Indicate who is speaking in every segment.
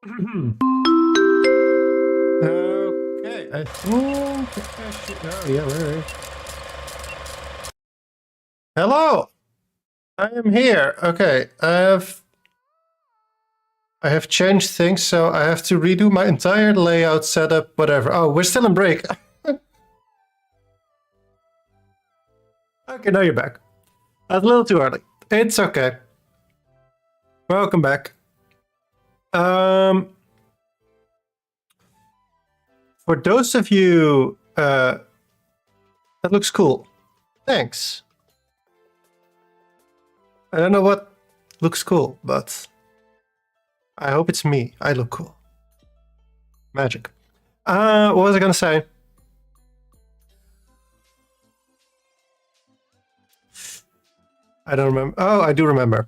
Speaker 1: Okay, I think I should. Oh, yeah, where is? Hello, I am here. Okay, I have changed things, so I have to redo my entire layout, setup, whatever. Oh, we're still in break. Okay, now you're back. That's a little too early. It's okay. Welcome back. Um, for those of you, that looks cool. Thanks. I don't know what looks cool, but I hope it's me. I look cool. Magic. What was I gonna say? I don't remember. Oh, I do remember.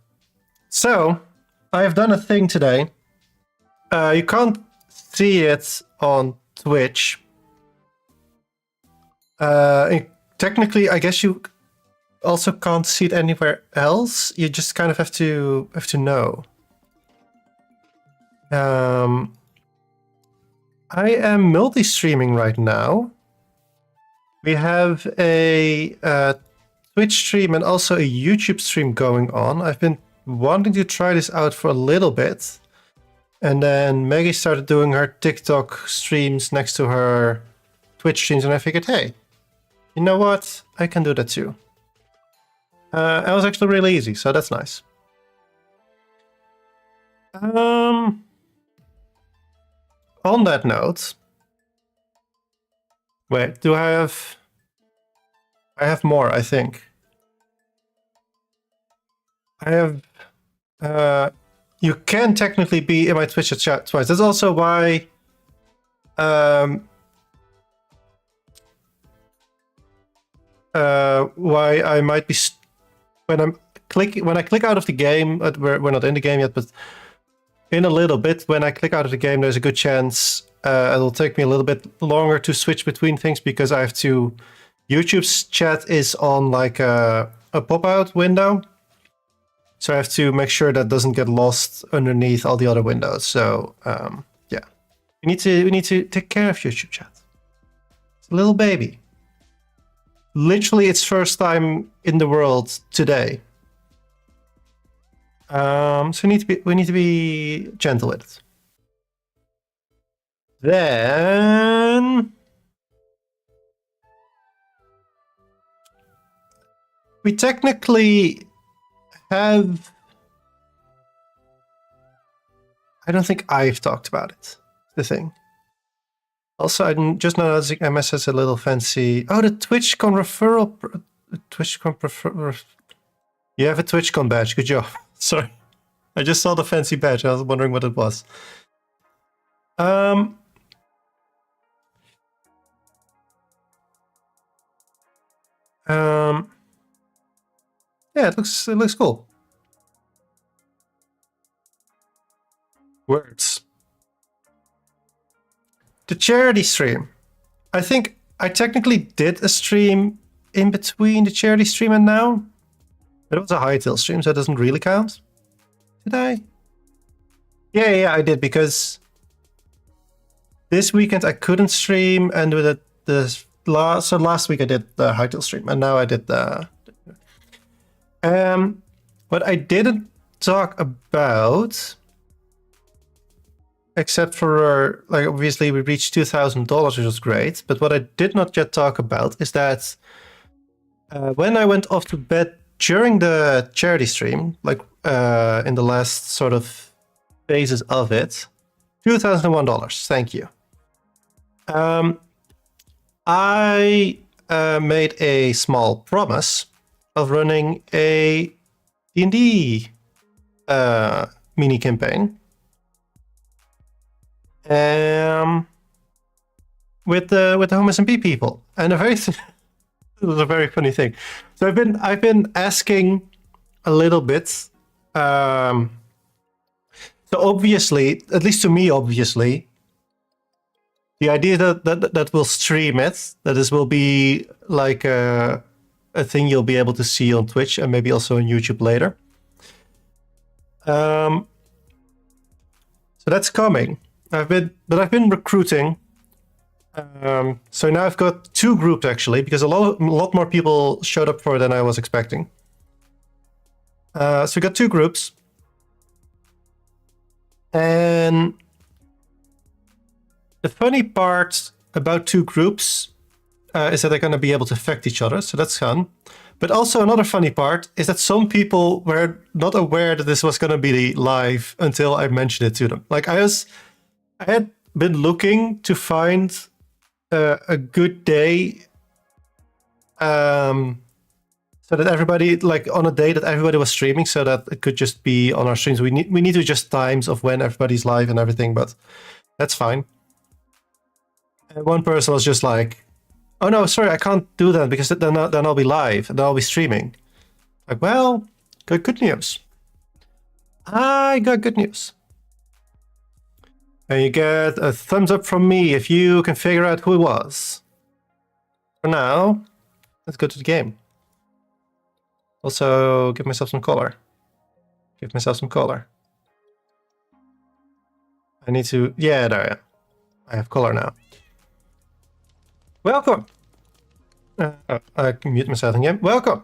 Speaker 1: So, I have done a thing today. You can't see it on Twitch. Technically, I guess you also can't see it anywhere else. You just kind of have to know. I am multi-streaming right now. We have a Twitch stream and also a YouTube stream going on. I've been wanting to try this out for a little bit. And then Maggie started doing her TikTok streams next to her Twitch streams, and I figured, hey, you know what? I can do that too. It was actually really easy, so that's nice. On that note, wait, do I have? I have more, I think. I have. You can technically be in my Twitch chat twice. That's also why. Why I might be when I click out of the game. We're not in the game yet, but in a little bit, when I click out of the game, there's a good chance it'll take me a little bit longer to switch between things because I have to. YouTube's chat is on like a pop-out window, so I have to make sure that doesn't get lost underneath all the other windows. So yeah, we need to take care of YouTube chat. It's a little baby. Literally, its first time in the world today. So we need to be gentle with it. Then we technically have. I don't think I've talked about it. The thing. Also, I'm just noticing MS has a little fancy. Oh, the TwitchCon referral. TwitchCon prefer. You have a TwitchCon badge. Good job. Sorry, I just saw the fancy badge. I was wondering what it was. Yeah, it looks cool. Words. The charity stream. I think I technically did a stream in between the charity stream and now. But it was a Hightail stream, so it doesn't really count. Did I? Yeah, I did, because this weekend I couldn't stream, and with so last week I did the Hightail stream, and now I did the. What I didn't talk about, except for like obviously we reached $2,000, which was great. But what I did not yet talk about is that when I went off to bed during the charity stream, like in the last sort of phases of it, $2,001. Thank you. I made a small promise of running a D&D mini campaign with the Home SMP people, and it was a very funny thing. So I've been asking a little bit. So obviously, at least to me, obviously, the idea that we'll stream it, that this will be like a thing you'll be able to see on Twitch and maybe also on YouTube later. So So that's coming. I've been recruiting. So now I've got 2 groups actually, because a lot more people showed up for it than I was expecting. So we got 2 groups. And the funny part about 2 groups is that they're going to be able to affect each other, so that's fun. But also another funny part is that some people were not aware that this was going to be live until I mentioned it to them. Like I had been looking to find a good day, so that everybody, like on a day that everybody was streaming, so that it could just be on our streams. We need to adjust times of when everybody's live and everything, but that's fine. And one person was just like, "Oh no, sorry, I can't do that because then I'll be live and then I'll be streaming." Like, well, good news. I got good news. And you get a thumbs up from me if you can figure out who it was. For now, let's go to the game. Also, give myself some color. Give myself some color. I need to... Yeah, there I am. I have color now. Welcome! I can mute myself again. Welcome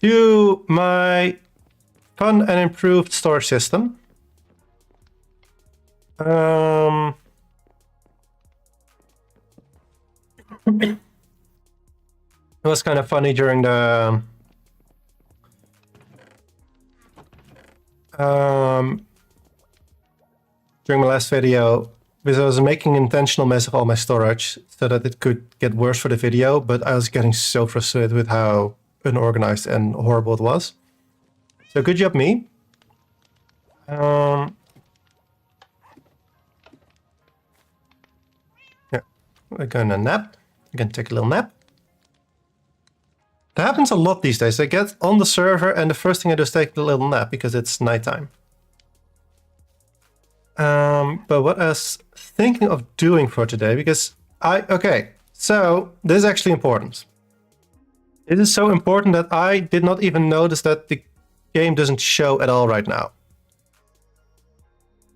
Speaker 1: to my fun and improved storage system. It was kind of funny during the during my last video, because I was making an intentional mess of all my storage so that it could get worse for the video, but I was getting so frustrated with how unorganized and horrible it was. So good job me. Yeah, we're gonna nap. We're gonna take a little nap. That happens a lot these days. I get on the server and the first thing I do is take a little nap because it's nighttime. But what I was thinking of doing for today, because okay, so this is actually important. It is so important that I did not even notice that the game doesn't show at all right now.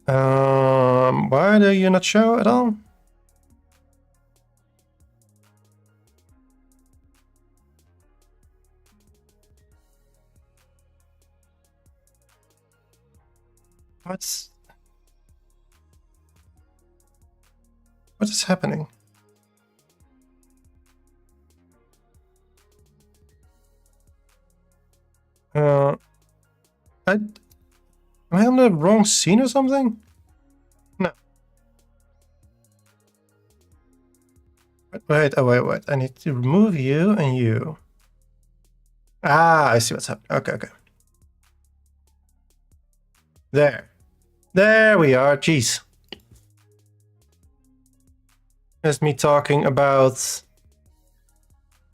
Speaker 1: Why do you not show at all? What is happening? Am I on the wrong scene or something? No. Wait, wait. I need to remove you and you. Ah, I see what's happening. Okay. There we are. Jeez. That's me talking about...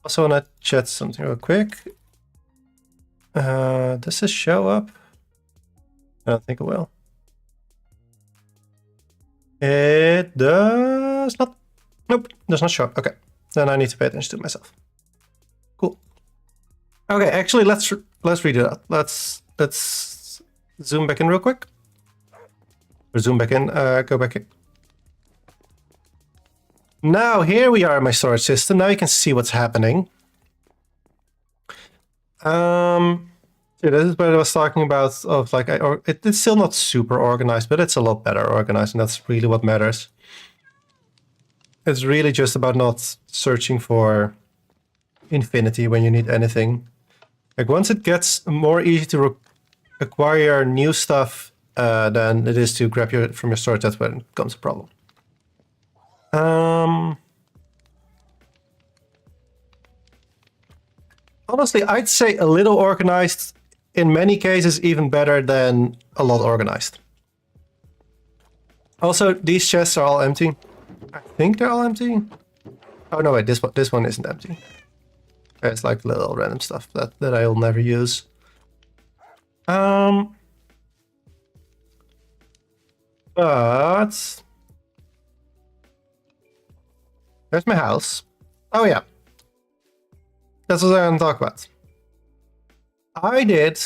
Speaker 1: Also want to chat something real quick. Does this show up? I don't think it will. It does not. Nope, does not show up. Okay, then I need to pay attention to myself. Cool. Okay, actually, let's read it out. Let's zoom back in real quick. Or zoom back in. Go back in. Now here we are in my storage system. Now you can see what's happening. So this is what I was talking about. Of like, it's still not super organized, but it's a lot better organized, and that's really what matters. It's really just about not searching for infinity when you need anything. Like once it gets more easy to acquire new stuff than it is to grab from your storage, that's when it becomes a problem. Honestly, I'd say a little organized, in many cases, even better than a lot organized. Also, these chests are all empty. I think they're all empty. Oh no, wait, this one isn't empty. It's like little random stuff that I'll never use. But there's my house. Oh yeah. That's what I'm going to talk about. I did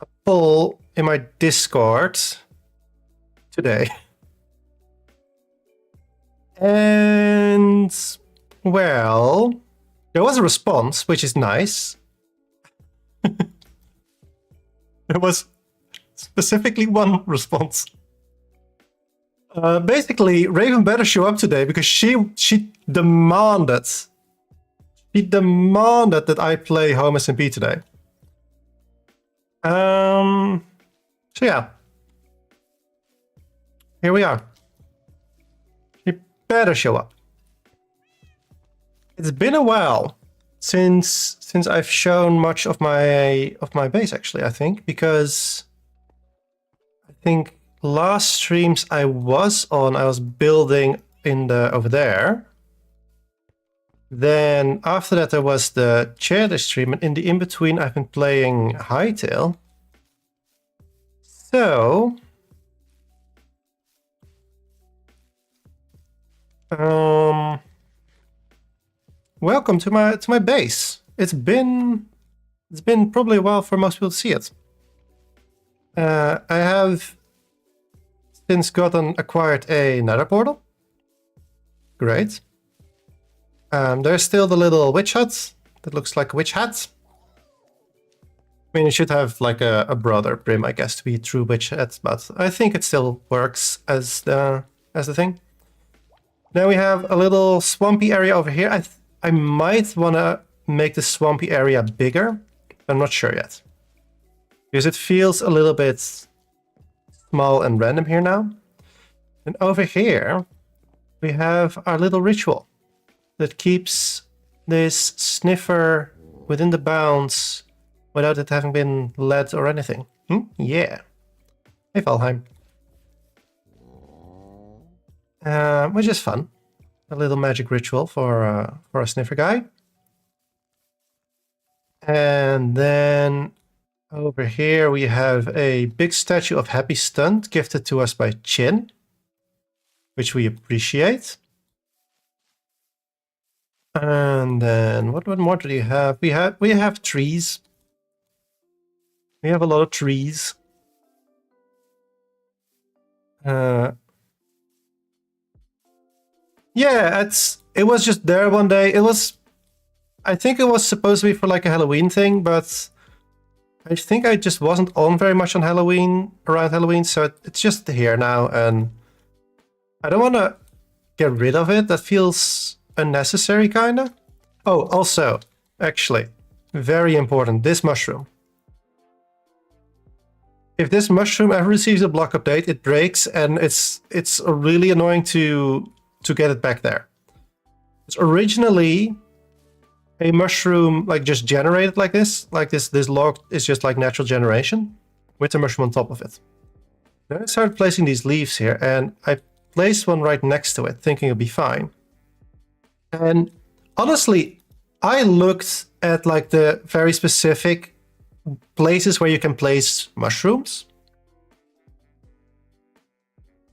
Speaker 1: a poll in my Discord today. And, well, there was a response, which is nice. There was specifically one response. Basically, Raven better show up today because she demanded that I play Home SMP today. So yeah, here we are. She better show up. It's been a while since I've shown much of my base, actually. I think because I think last streams I was building in over there. Then after that there was the chairless stream, and in the in-between I've been playing Hytale. So welcome to my base. It's been probably a while for most people to see it. I have since acquired a nether portal. Great. There's still the little witch hut that looks like a witch hat. I mean, it should have like a broader brim, I guess, to be a true witch hat, but I think it still works as the thing. Now we have a little swampy area over here. I might want to make the swampy area bigger. I'm not sure yet. Because it feels a little bit small and random here now. And over here, we have our little ritual that keeps this sniffer within the bounds without it having been led or anything. Yeah. Hey, Valheim. Which is fun. A little magic ritual for a sniffer guy. And then over here we have a big statue of Happy Stunt gifted to us by Chin, which we appreciate. And then what more do you have? We have trees. We have a lot of trees. Yeah, it was just there one day. I think it was supposed to be for like a Halloween thing, but I think I just wasn't on very much on around Halloween, so it's just here now, and I don't want to get rid of it. That feels unnecessary, kinda. Oh, also, actually, very important, this mushroom. If this mushroom ever receives a block update, it breaks, and it's really annoying to get it back there. It's originally a mushroom like just generated like this log is just like natural generation with a mushroom on top of it. Then I started placing these leaves here, and I placed one right next to it thinking it'd be fine. And honestly, I looked at like the very specific places where you can place mushrooms.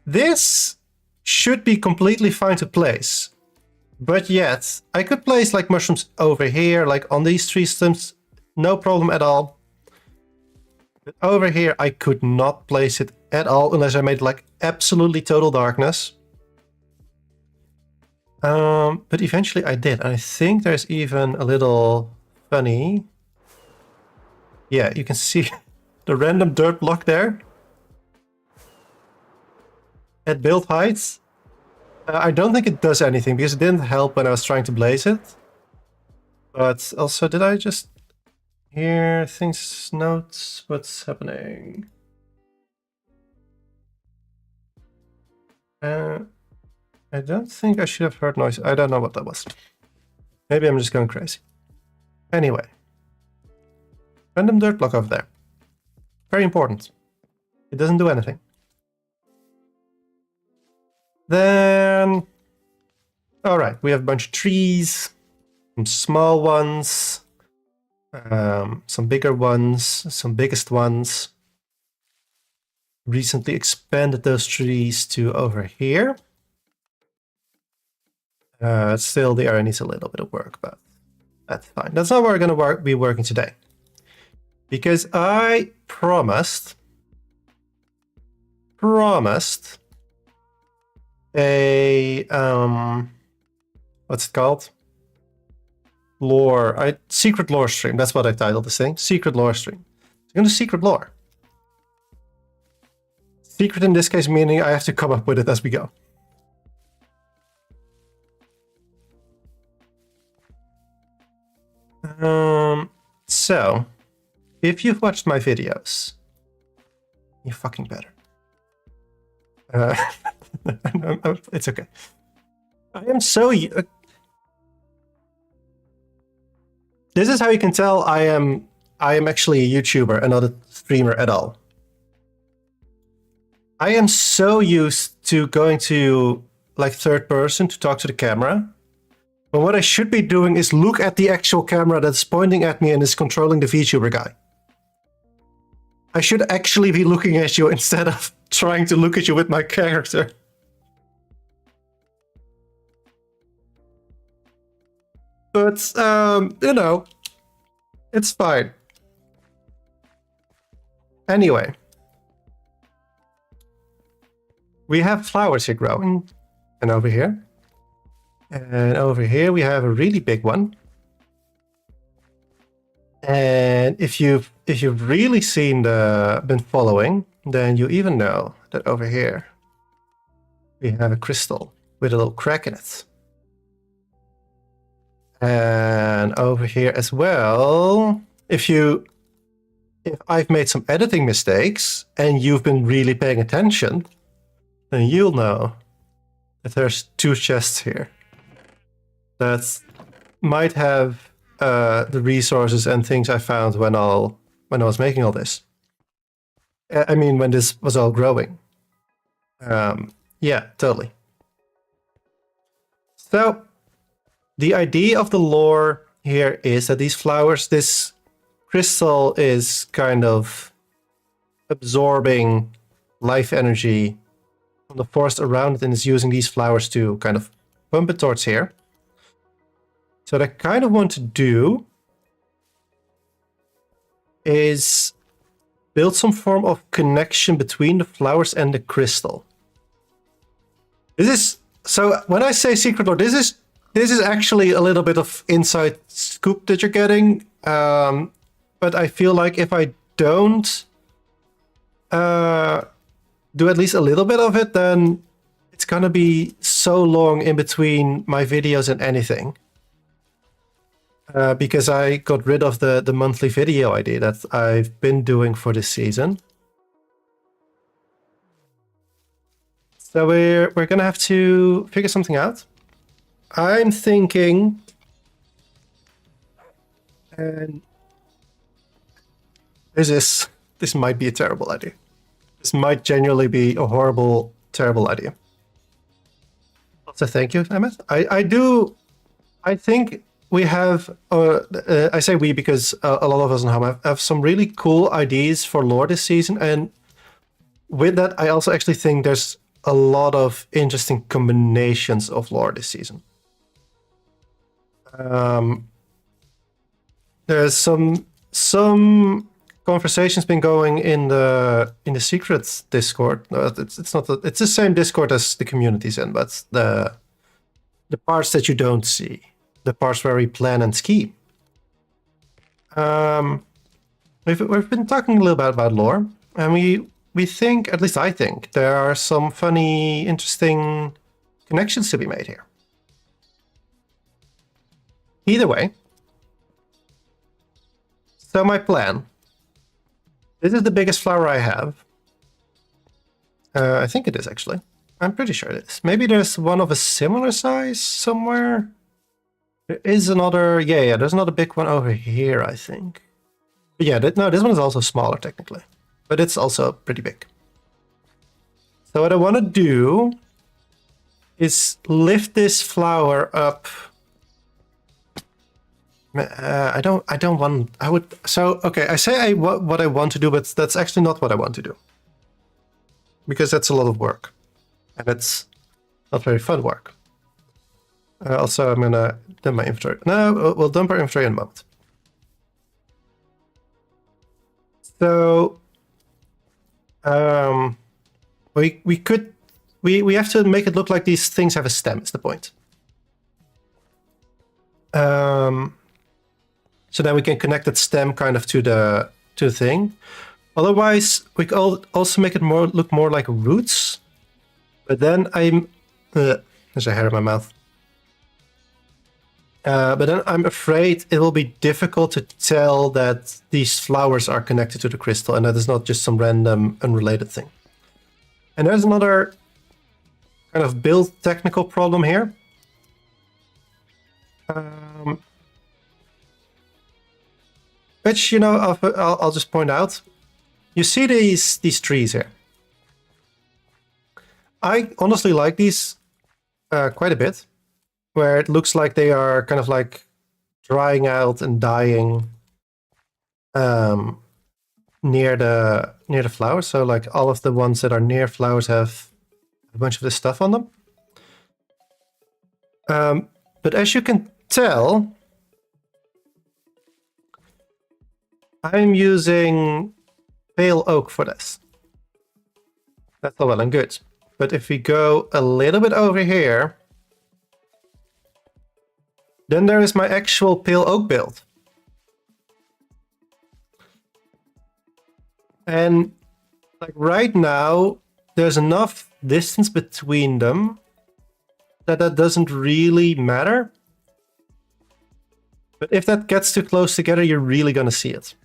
Speaker 1: This should be completely fine to place. But yet, I could place like mushrooms over here, like on these tree stumps, no problem at all. But over here, I could not place it at all unless I made like absolutely total darkness. But eventually I did. And I think there's even a little funny. Yeah, you can see the random dirt block there. At build height. I don't think it does anything because it didn't help when I was trying to blaze it. But also, did I just hear things, notes? What's happening? I don't think I should have heard noise. I don't know what that was. Maybe I'm just going crazy. Anyway. Random dirt block over there. Very important. It doesn't do anything. Then, all right, we have a bunch of trees, some small ones, some bigger ones, some biggest ones. Recently expanded those trees to over here. Still, the area needs a little bit of work, but that's fine. That's not where we're going to be working today. Because I promised promised a what's it called? Secret lore stream. That's what I titled this thing. Secret lore stream. I'm going to secret lore. Secret in this case meaning I have to come up with it as we go. So, if you've watched my videos, you fucking better. It's okay. I am so... This is how you can tell I am actually a YouTuber and not a streamer at all. I am so used to going to like third person to talk to the camera. But what I should be doing is look at the actual camera that's pointing at me and is controlling the VTuber guy. I should actually be looking at you instead of trying to look at you with my character. But, you know, it's fine. Anyway. We have flowers here growing. And over here. And over here we have a really big one. And if you've really been following, then you even know that over here we have a crystal with a little crack in it. And over here as well, if I've made some editing mistakes and you've been really paying attention, then you'll know that there's 2 chests here that might have the resources and things I found when I was making all this. I mean, when this was all growing. Yeah, totally. So, the idea of the lore here is that these flowers, this crystal is kind of absorbing life energy from the forest around it and is using these flowers to kind of pump it towards here. So what I kind of want to do is build some form of connection between the flowers and the crystal. So when I say secret lore, this is actually a little bit of inside scoop that you're getting. But I feel like if I don't do at least a little bit of it, then it's gonna be so long in between my videos and anything. Because I got rid of the monthly video idea that I've been doing for this season. So we're gonna have to figure something out. I'm thinking, and this might be a terrible idea. This might genuinely be a horrible, terrible idea. Also, thank you, Emmett. I think we have, I say we because a lot of us in home have some really cool ideas for lore this season. And with that, I also actually think there's a lot of interesting combinations of lore this season. There's some conversations been going in the secrets Discord. It's the same Discord as the community's in, but the parts that you don't see. The parts where we plan and scheme. We've been talking a little bit about lore, and we think, at least I think, there are some funny, interesting connections to be made here. Either way. So my plan. This is the biggest flower I have. I think it is, actually. I'm pretty sure it is. Maybe there's one of a similar size somewhere. There is another, yeah, there's another big one over here, I think. But yeah, no, this one is also smaller technically, but it's also pretty big. So what I want to do is lift this flower up. Okay, I say what I want to do, but that's actually not what I want to do. Because that's a lot of work. And it's not very fun work. Also, I'm gonna dump my inventory. No, we'll dump our inventory in a moment. So, We have to make it look like these things have a stem. Is the point? So then we can connect that stem kind of to the thing. Otherwise, we could also make it look more like roots. But then there's a hair in my mouth. But then I'm afraid it will be difficult to tell that these flowers are connected to the crystal and that it's not just some random unrelated thing. And there's another kind of build technical problem here. Which, you know, I'll just point out. You see these trees here. I honestly like these quite a bit, where it looks like they are kind of like drying out and dying near the flowers. So like all of the ones that are near flowers have a bunch of this stuff on them. But as you can tell, I'm using pale oak for this. That's all well and good. But if we go a little bit over here, then there is my actual pale oak build. And like right now, there's enough distance between them that doesn't really matter. But if that gets too close together, you're really gonna see it.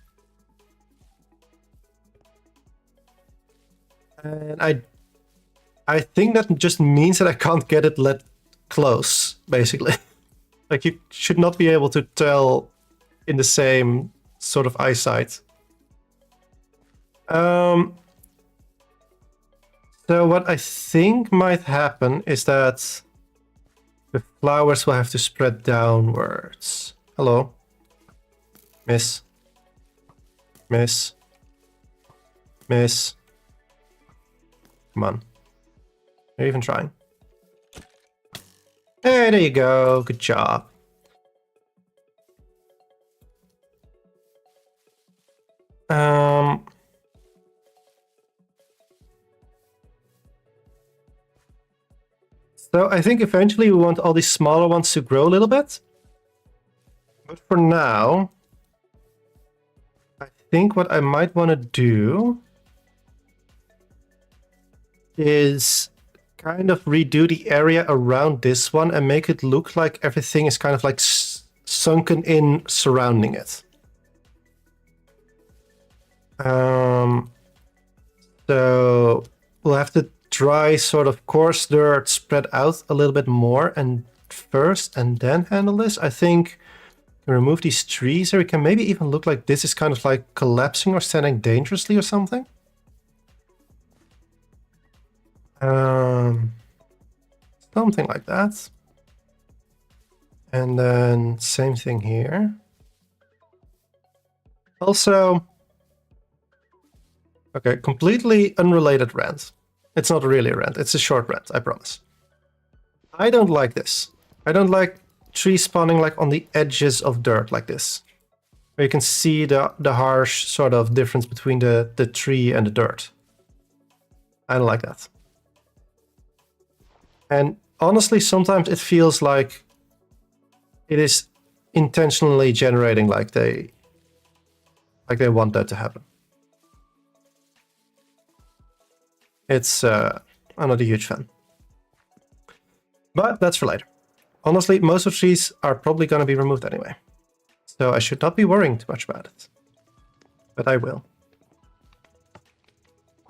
Speaker 1: And I think that just means that I can't get it let close, basically. Like you should not be able to tell in the same sort of eyesight. So what I think might happen is that the flowers will have to spread downwards. Hello. Miss. Miss. Miss. Come on. You're even trying. Hey, there you go. Good job. So I think eventually we want all these smaller ones to grow a little bit. But for now, I think what I might want to do is kind of redo the area around this one and make it look like everything is kind of like sunken in surrounding it. So we'll have to try sort of coarse dirt spread out a little bit more and first and then handle this. I think remove these trees or it can maybe even look like this is kind of like collapsing or standing dangerously or something. Something like that. And then same thing here. Also, okay, completely unrelated rant. It's not really a rant, it's a short rant, I promise. I don't like this. I don't like trees spawning like on the edges of dirt like this. Where you can see the harsh sort of difference between the tree and the dirt. I don't like that. And honestly, sometimes it feels like it is intentionally generating like they want that to happen. It's I'm not a huge fan. But that's for later. Honestly, most of the trees are probably going to be removed anyway. So I should not be worrying too much about it. But I will.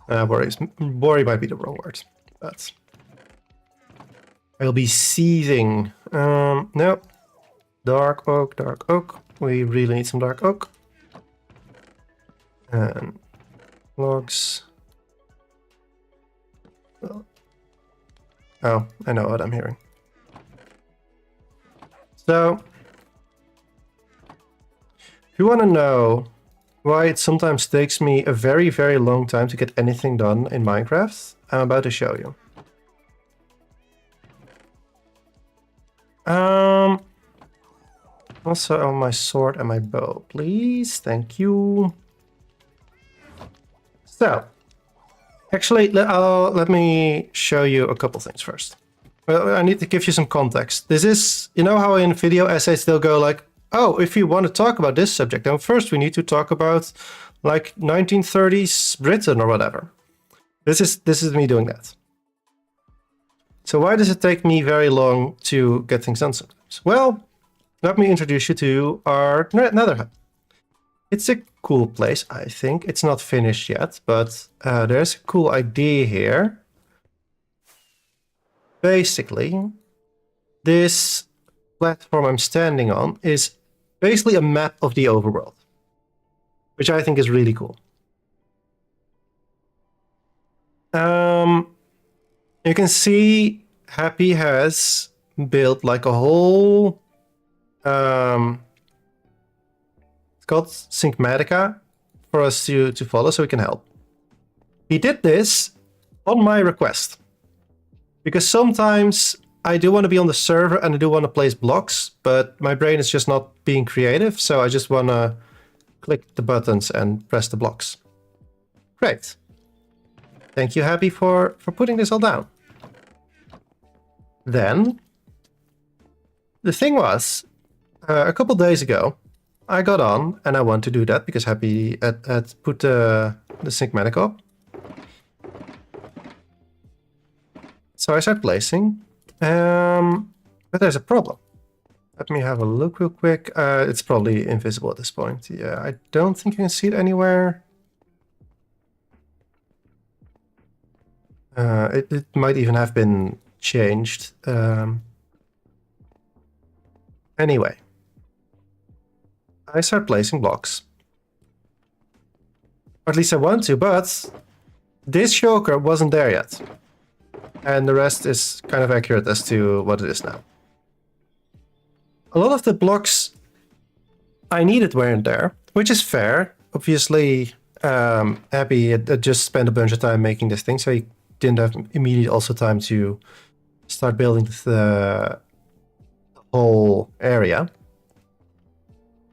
Speaker 1: Worry might be the wrong word. But I'll be seething. No. Dark oak, dark oak. We really need some dark oak. And logs. Oh, I know what I'm hearing. So, if you want to know why it sometimes takes me a very, very long time to get anything done in Minecraft, I'm about to show you. Also on my sword and my bow, please. Thank you. So, Actually, let me show you a couple things first. I need to give you some context. This is, you know how in video essays they'll go like, oh, if you want to talk about this subject, then first we need to talk about like 1930s Britain or whatever. This is me doing that. So why does it take me very long to get things done sometimes? Well, let me introduce you to our nether hub. It's a cool place, I think. It's not finished yet, but there's a cool idea here. Basically, this platform I'm standing on is basically a map of the overworld, which I think is really cool. You can see Happy has built like a whole it's called Syncmatica for us to follow so we can help. He did this on my request because sometimes I do want to be on the server and I do want to place blocks, but my brain is just not being creative, so I just want to click the buttons and press the blocks. Great. Thank you, Happy, for putting this all down. Then, the thing was, a couple days ago, I got on and I want to do that because Happy had put the Syncmatic up. So I start placing, but there's a problem. Let me have a look real quick. It's probably invisible at this point. Yeah, I don't think you can see it anywhere. It might even have been changed. Anyway, I start placing blocks. Or at least I want to, but this shulker wasn't there yet. And the rest is kind of accurate as to what it is now. A lot of the blocks I needed weren't there, which is fair. Obviously, Happy had just spent a bunch of time making this thing, so he didn't have immediate also time to start building the whole area.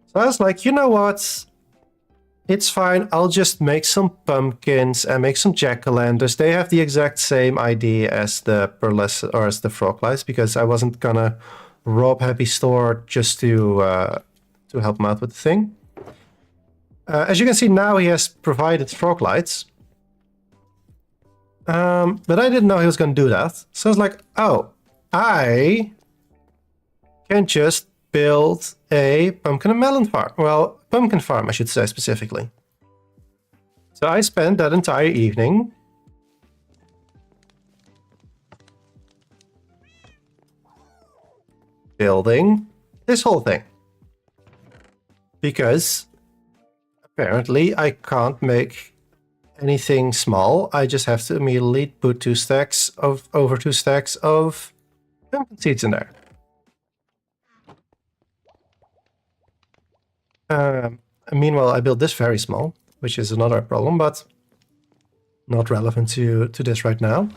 Speaker 1: So I was like, you know what? It's fine. I'll just make some pumpkins and make some jack-o'-lanterns. They have the exact same idea as the pearlescent or as the frog lights, because I wasn't gonna rob Happy's store just to help him out with the thing. As you can see now, he has provided frog lights. But I didn't know he was going to do that. So I was like, oh, I can just build a pumpkin and melon farm. Well, pumpkin farm, I should say specifically. So I spent that entire evening building this whole thing. Because apparently I can't make anything small. I just have to immediately put over two stacks of pumpkin seeds in there. Meanwhile, I built this very small, which is another problem, but not relevant to this right now.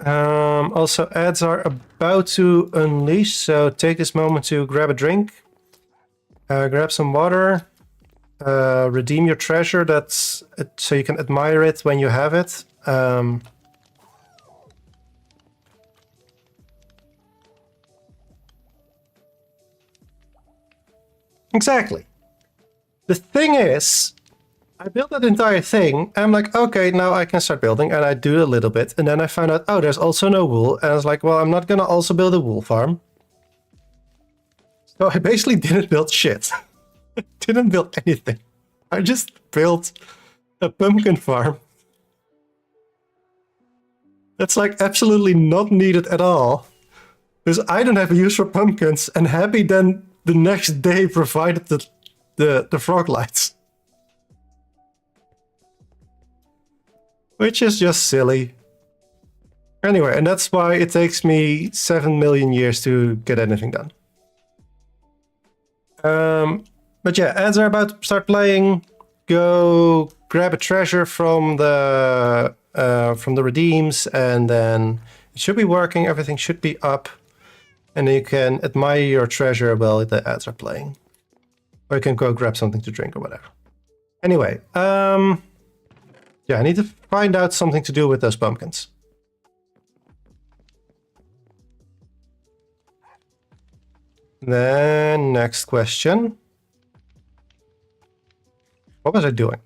Speaker 1: Also, ads are about to unleash, so take this moment to grab a drink, grab some water, redeem your treasure, that's so you can admire it when you have it. Exactly. The thing is, I built that entire thing, and I'm like, okay, now I can start building, and I do a little bit, and then I found out, oh, there's also no wool, and I was like, well, I'm not gonna also build a wool farm. So I basically didn't build shit. Didn't build anything. I just built a pumpkin farm. That's like absolutely not needed at all. Because I don't have a use for pumpkins, and Happy then the next day provided the frog lights. Which is just silly. Anyway, and that's why it takes me 7 million years to get anything done. But yeah, ads are about to start playing. Go grab a treasure from the redeems, and then it should be working. Everything should be up, and you can admire your treasure while the ads are playing, or you can go grab something to drink or whatever. Anyway, yeah, I need to find out something to do with those pumpkins. Then next question. What was I doing?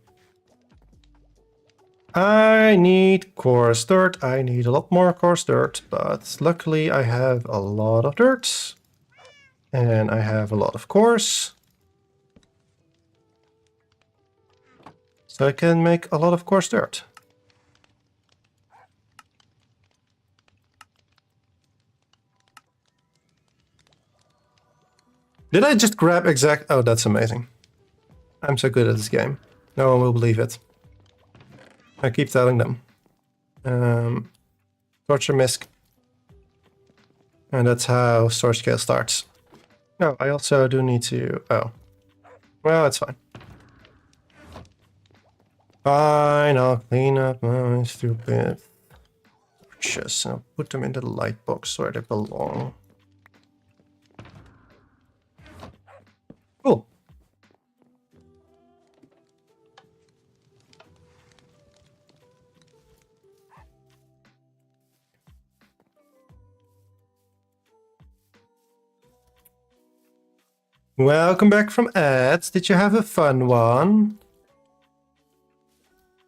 Speaker 1: I need coarse dirt. I need a lot more coarse dirt, but luckily I have a lot of dirt. And I have a lot of coarse. So I can make a lot of coarse dirt. Did I just grab exact... Oh, that's amazing. I'm so good at this game. No one will believe it. I keep telling them. Torture misc. And that's how storage scale starts. No, I also do need to... Oh. Well, that's fine. Fine, I'll clean up my stupid torches and I'll put them in the light box where they belong. Cool. Welcome back from ads. Did you have a fun one?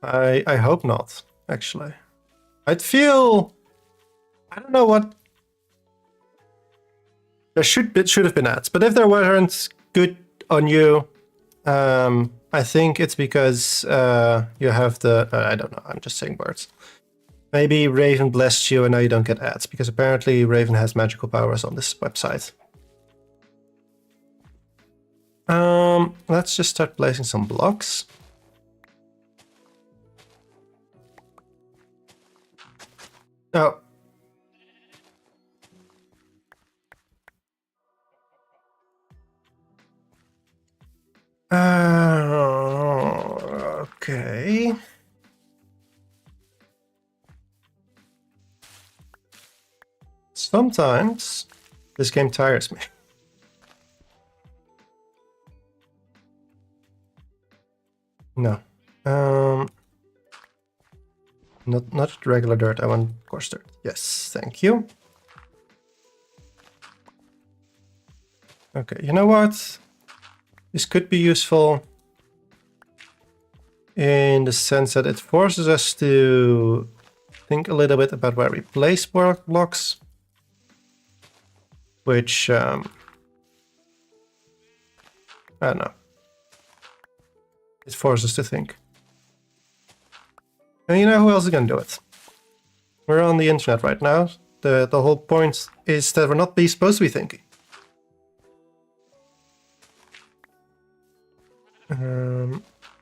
Speaker 1: I hope not, actually. I'd feel... I don't know what... There should have been ads, but if there weren't good on you, I think it's because you have the... I don't know, I'm just saying words. Maybe Raven blessed you and now you don't get ads, because apparently Raven has magical powers on this website. Let's just start placing some blocks. Oh. Okay. Sometimes this game tires me. No. Not regular dirt, I want coarse dirt. Yes, thank you. Okay, you know what? This could be useful in the sense that it forces us to think a little bit about where we place blocks. Which, I don't know. It forces us to think. And you know who else is gonna do it? We're on the internet right now. The whole point is that we're not supposed to be thinking.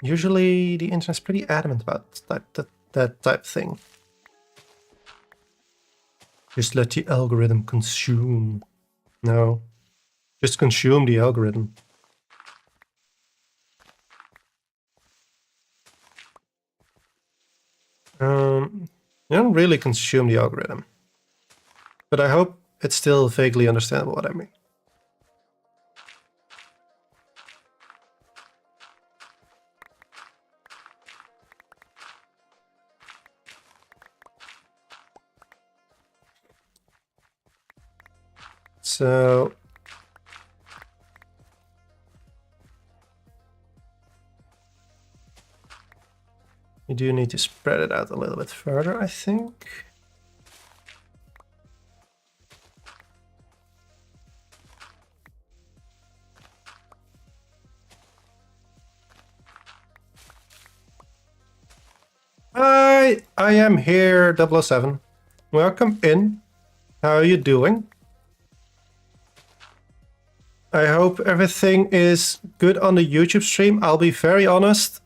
Speaker 1: Usually the internet's pretty adamant about that type of thing. Just let the algorithm consume. No, just consume the algorithm. You don't really consume the algorithm. But I hope it's still vaguely understandable what I mean. So... you do need to spread it out a little bit further, I think. Hi, I am here, 007. Welcome in. How are you doing? I hope everything is good on the YouTube stream. I'll be very honest.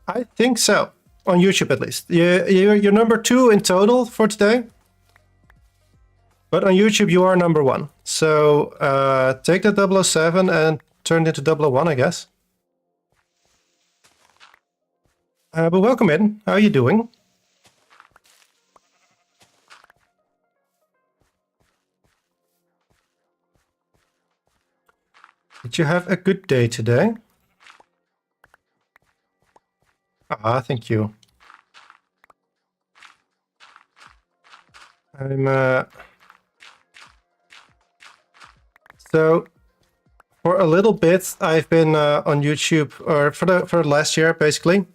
Speaker 1: I think so. On YouTube, at least. You're number 2 in total for today. But on YouTube, you are number 1. So take that 007 and turn it into 001, I guess. But welcome in. How are you doing? Did you have a good day today? Ah, thank you. So for a little bit, I've been on YouTube, or for the last year, basically.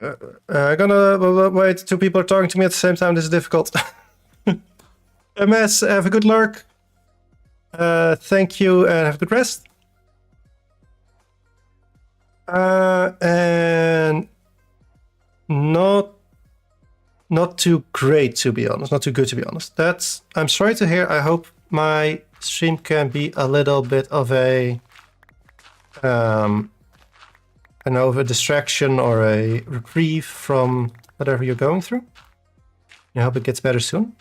Speaker 1: I'm gonna wait. Two people are talking to me at the same time. This is difficult. MS, have a good lurk. Thank you, and have a good rest. And not too great, to be honest. Not too good, to be honest. I'm sorry to hear. I hope my stream can be a little bit of a of a distraction or a reprieve from whatever you're going through. I hope it gets better soon.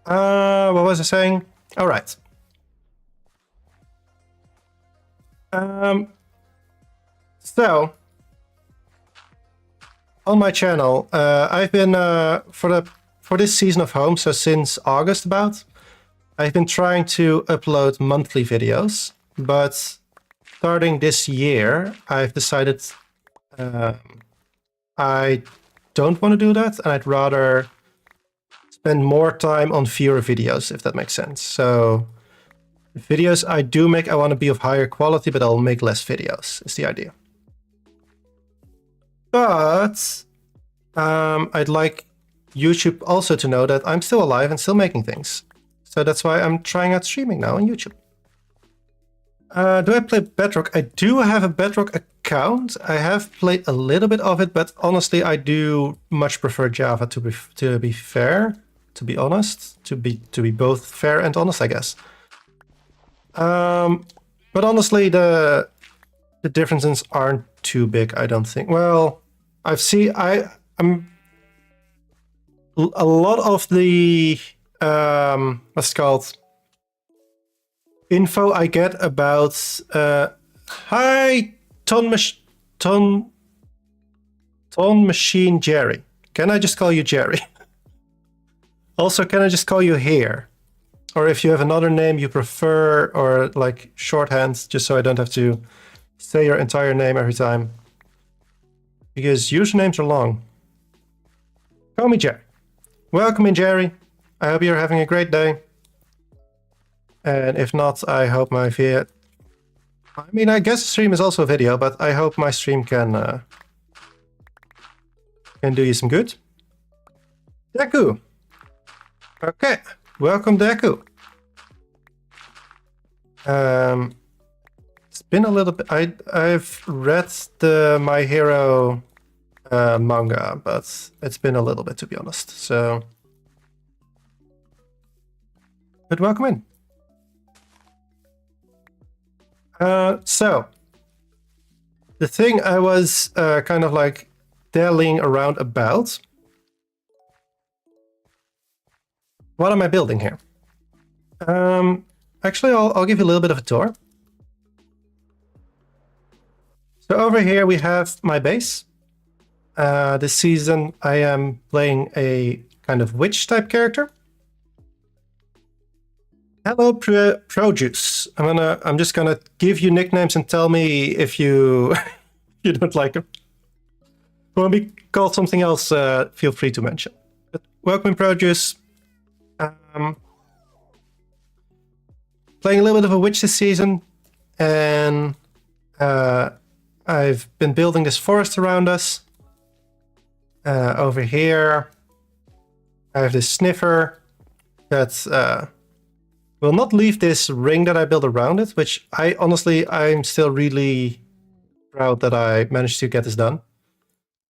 Speaker 1: What was I saying? All right. So on my channel, I've been for this season of Home, so since August about, I've been trying to upload monthly videos, but starting this year, I've decided I don't want to do that, and I'd rather spend more time on fewer videos, if that makes sense. So the videos I do make, I want to be of higher quality, but I'll make less videos, is the idea. But I'd like YouTube also to know that I'm still alive and still making things. So that's why I'm trying out streaming now on YouTube. Do I play Bedrock? I do have a Bedrock account. I have played a little bit of it, but honestly, I do much prefer Java, to be fair, to be honest, to be both fair and honest, I guess. But honestly, the differences aren't too big, I don't think. Well, I'm a lot of the what's it called, info I get about hi Ton Machine Jerry. Can I just call you Jerry? Also, can I just call you here? Or if you have another name you prefer, or like shorthand, just so I don't have to say your entire name every time. Because usernames are long. Call me Jerry. Welcome in, Jerry. I hope you're having a great day. And if not, I hope my video... I mean, I guess the stream is also a video, but I hope my stream can do you some good. Deku! Okay, welcome Deku. It's been a little bit... I've read the My Hero manga, but it's been a little bit, to be honest, so... But welcome in. So, the thing I was kind of like dallying around about... What am I building here? Actually, I'll give you a little bit of a tour. So over here we have my base. This season I am playing a kind of witch type character. Hello, Produce. I'm just gonna give you nicknames and tell me if you you don't like them. If you want to be called something else, feel free to mention. But welcome, Produce. Playing a little bit of a witch this season, and I've been building this forest around us. Over here, I have this sniffer that will not leave this ring that I built around it, which I'm still really proud that I managed to get this done.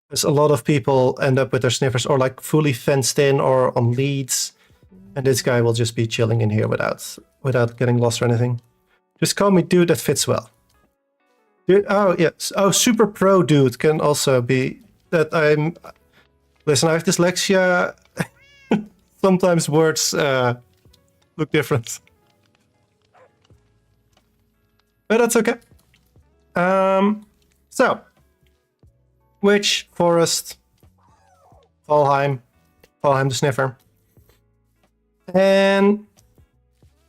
Speaker 1: Because a lot of people end up with their sniffers or like fully fenced in or on leads, and this guy will just be chilling in here without getting lost or anything. Just call me dude, that fits well. Dude, oh yes, oh super pro dude can also be that. Listen, I have dyslexia. Sometimes words look different, but that's okay. So, witch, forest, Valheim the sniffer, and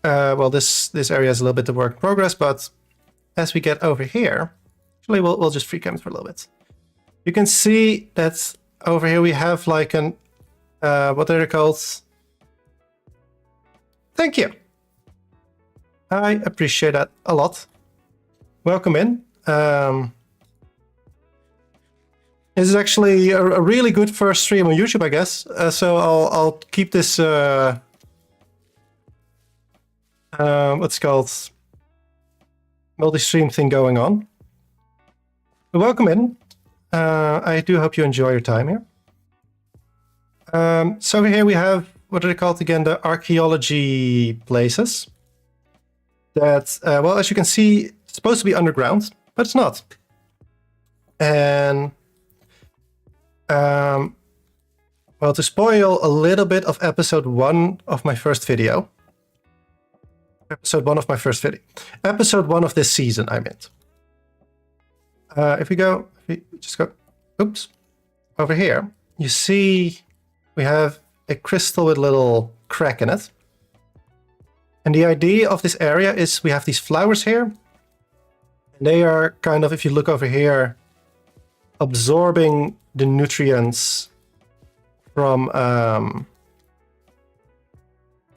Speaker 1: well, this area is a little bit of work in progress. But as we get over here, Actually, we'll just free cam it for a little bit. You can see that over here we have like an, what are they called? Thank you. I appreciate that a lot. Welcome in. This is actually a really good first stream on YouTube, I guess. So I'll keep this, what's it called, multi-stream thing going on. Welcome in. I do hope you enjoy your time here. So over here we have, what are they called again? The archaeology places. That, well, as you can see, it's supposed to be underground, but it's not. And, well, to spoil a little bit of episode 1 of my first video. Episode 1 of my first video. Episode 1 of this season, I meant. If we just go, oops, over here, you see we have a crystal with a little crack in it. And the idea of this area is we have these flowers here. And they are kind of, if you look over here, absorbing the nutrients from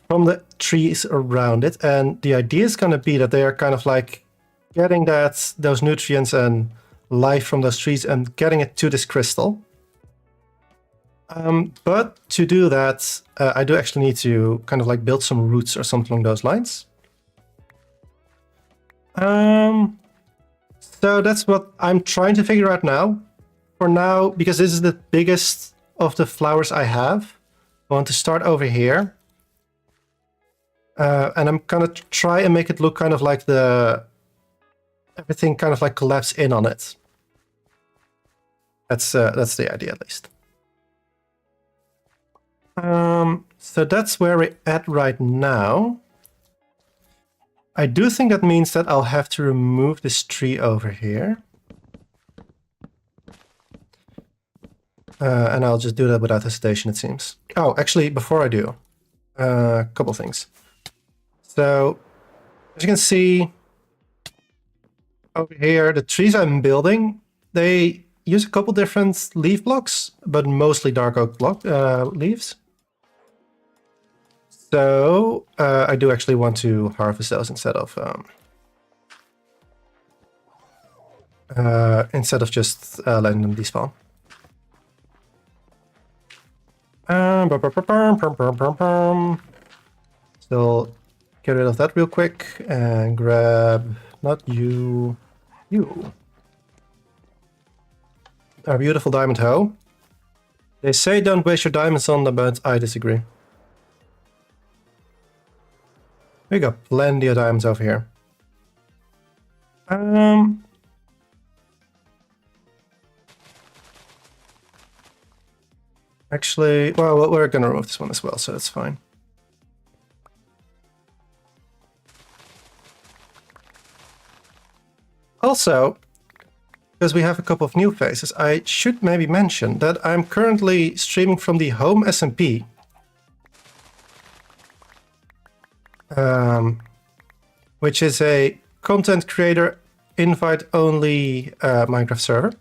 Speaker 1: the trees around it. And the idea is going to be that they are kind of like getting those nutrients and life from those trees and getting it to this crystal. But to do that, I do actually need to kind of like build some roots or something along those lines. So that's what I'm trying to figure out now. For now, because this is the biggest of the flowers I have, I want to start over here. And I'm gonna try and make it look kind of like everything kind of like collapse in on it. That's the idea at least. So that's where we're at right now. I do think that means that I'll have to remove this tree over here. And I'll just do that without hesitation, it seems. Oh, actually, before I do, a couple things. So, as you can see, over here, the trees I'm building, they use a couple different leaf blocks, but mostly dark oak leaves. So, I do actually want to harvest those instead of just letting them despawn. Still get rid of that real quick and grab, not you, our beautiful diamond hoe. They say don't waste your diamonds on them, but I disagree. We got plenty of diamonds over here. Actually, well, we're gonna remove this one as well, so that's fine. Also, because we have a couple of new faces, I should maybe mention that I'm currently streaming from the home SMP. Which is a content creator invite-only Minecraft server.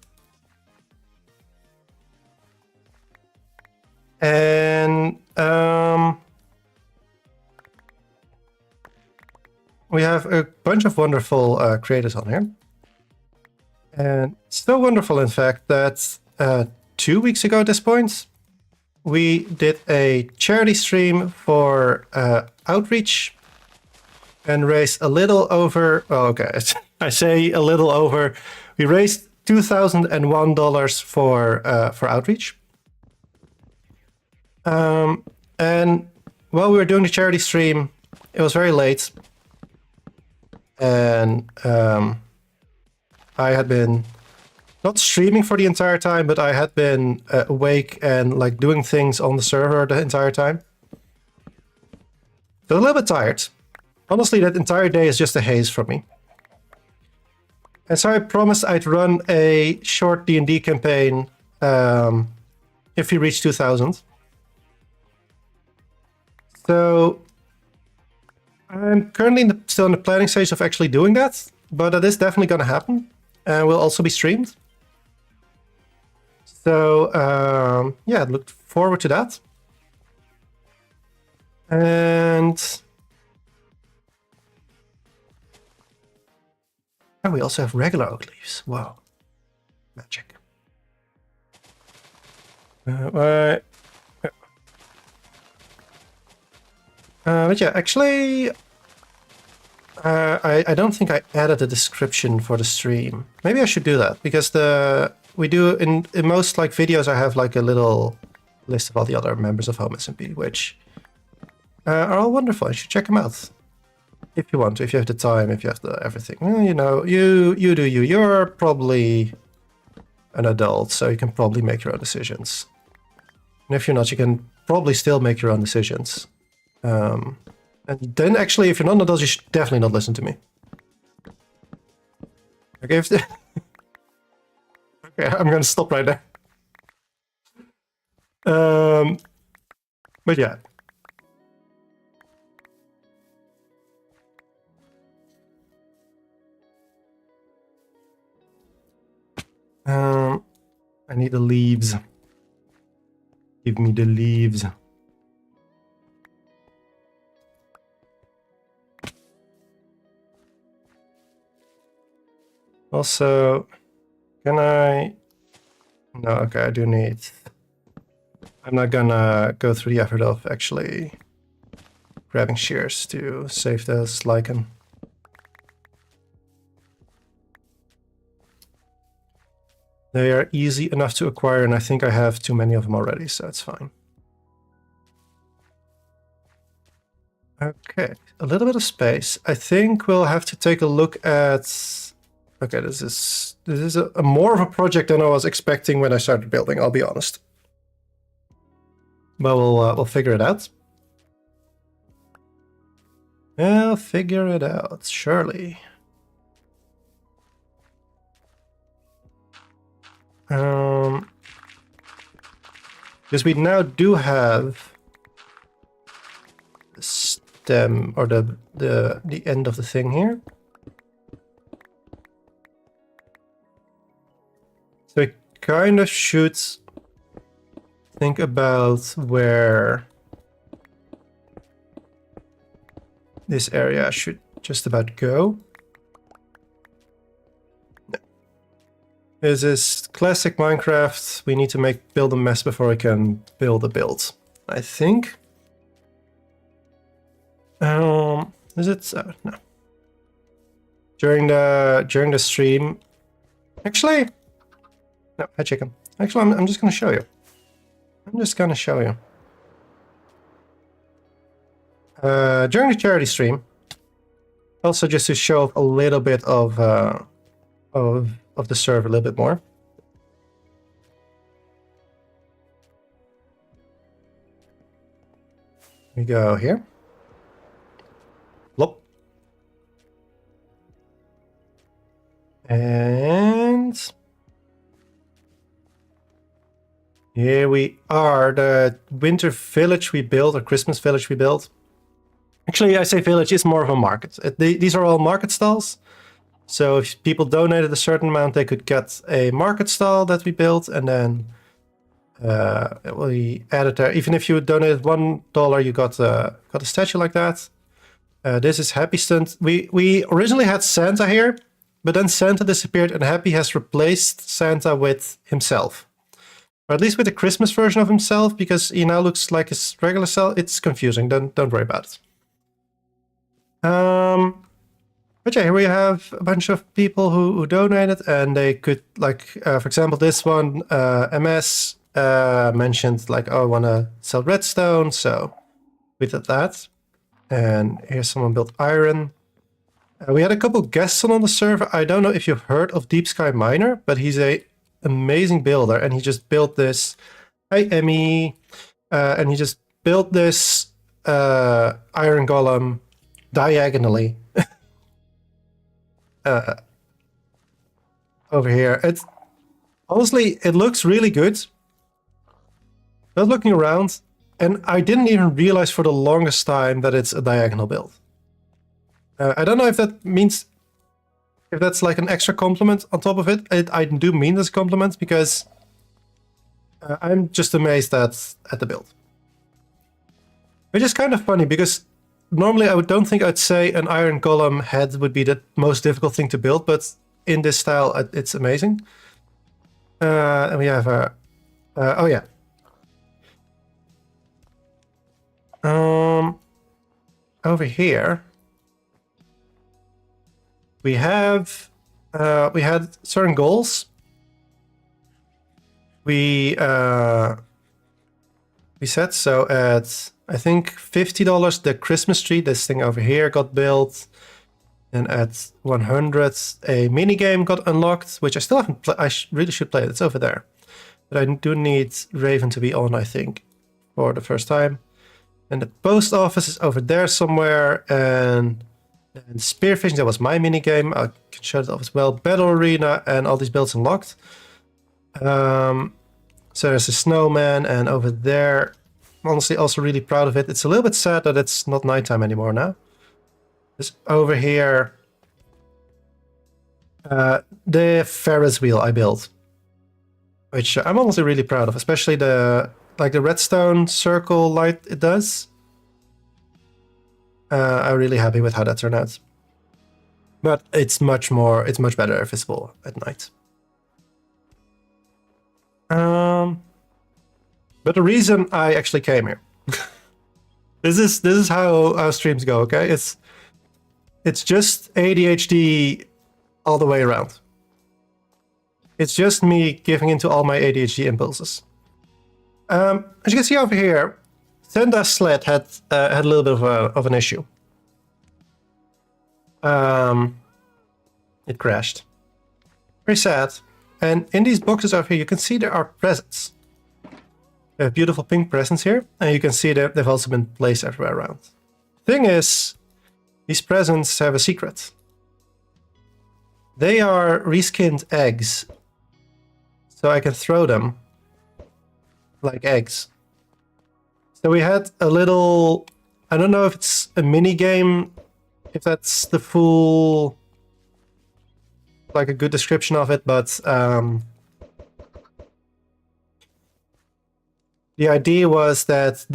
Speaker 1: And we have a bunch of wonderful creators on here. And so wonderful, in fact, that 2 weeks ago at this point, we did a charity stream for outreach and raised a little over, well, okay, I say a little over, we raised $2,001 for outreach. And while we were doing the charity stream, it was very late. And I had been not streaming for the entire time, but I had been awake and like doing things on the server the entire time. So a little bit tired. Honestly, that entire day is just a haze for me. And so I promised I'd run a short D&D campaign if we reach 2,000. So I'm currently still in the planning stage of actually doing that, but it is definitely going to happen. will also be streamed. So yeah, look forward to that. And we also have regular oak leaves. Wow, magic. But yeah, actually, I don't think I added a description for the stream. Maybe I should do that, because we do in most like videos I have like a little list of all the other members of Home SMP, which are all wonderful. You should check them out if you want to, if you have the time, if you have the everything. Well, you know, you do you. You're probably an adult, so you can probably make your own decisions. And if you're not, you can probably still make your own decisions. And then actually, if you're not an adult, you should definitely not listen to me. Okay, okay, I'm gonna stop right there. But yeah. I need the leaves. Give me the leaves. Also, can I... No, okay, I do need... I'm not gonna go through the effort of actually grabbing shears to save those lichen. They are easy enough to acquire, and I think I have too many of them already, so it's fine. Okay, a little bit of space. I think we'll have to take a look at... Okay, this is a more of a project than I was expecting when I started building, I'll be honest. But we'll figure it out. We'll figure it out, surely. Because we now do have the stem, or the end of the thing here. So we kind of should think about where this area should just about go. This is classic Minecraft. We need to build a mess before we can build a build, I think. Is it? No. During the stream, actually, no. Hi, chicken. Actually, I'm just gonna show you. During the charity stream, also just to show off a little bit of the server a little bit more. We go here. Lop. And here we are, the winter village we built, or Christmas village we built. Actually, I say village, it's more of a market. These are all market stalls. So if people donated a certain amount, they could get a market stall that we built, and then we added there. Even if you donated $1, you got a statue like that. This is Happy Stunt. We originally had Santa here, but then Santa disappeared, and Happy has replaced Santa with himself. Or at least with the Christmas version of himself, because he now looks like his regular self. It's confusing. Don't worry about it. But yeah, here we have a bunch of people who donated, and they could, like, for example, this one, MS, mentioned, like, oh, I want to sell redstone, so we did that. And here's someone built iron. We had a couple guests on the server. I don't know if you've heard of Deep Sky Miner, but he's a amazing builder, and he just built this. Hi, Emmy. And he just built this iron golem diagonally. Over here. It's honestly, it looks really good. I was looking around, and I didn't even realize for the longest time that it's a diagonal build. I don't know if that means if that's like an extra compliment on top of it, I do mean this compliment because I'm just amazed at the build. Which is kind of funny because normally I don't think I'd say an iron golem head would be the most difficult thing to build, but in this style, it's amazing. And we have a... oh yeah. Over here, we have... we had certain goals. We set so at... I think $50 the Christmas tree, this thing over here, got built. And at 100 a mini game got unlocked, which I still haven't played. I really should play it. It's over there. But I do need Raven to be on, I think, for the first time. And the post office is over there somewhere. And spearfishing, that was my mini game. I can shut it off as well. Battle arena and all these builds unlocked. So there's a snowman, and over there, I'm honestly also really proud of it. It's a little bit sad that it's not nighttime anymore now. Just over here, the Ferris wheel I built, which I'm honestly really proud of, especially the redstone circle light it does. I'm really happy with how that turned out. But it's much better visible at night. But the reason I actually came here, this is how our streams go. Okay, it's just ADHD all the way around. It's just me giving into all my ADHD impulses. As you can see over here, Senda's sled had a little bit of an issue. It crashed. Very sad. And in these boxes over here, you can see there are presents. They have beautiful pink presents here, and you can see that they've also been placed everywhere around. Thing is, these presents have a secret. They are reskinned eggs. So I can throw them like eggs. So we had a little... I don't know if it's a mini game, if that's the full... like a good description of it, but... the idea was that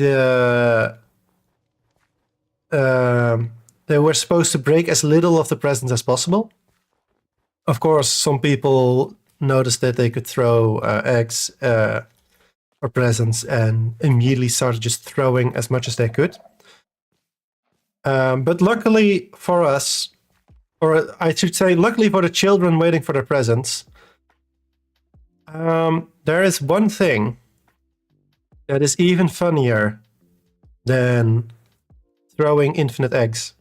Speaker 1: they were supposed to break as little of the presents as possible. Of course, some people noticed that they could throw eggs or presents and immediately started just throwing as much as they could. But luckily for us, or I should say luckily for the children waiting for their presents, there is one thing that is even funnier than throwing infinite eggs.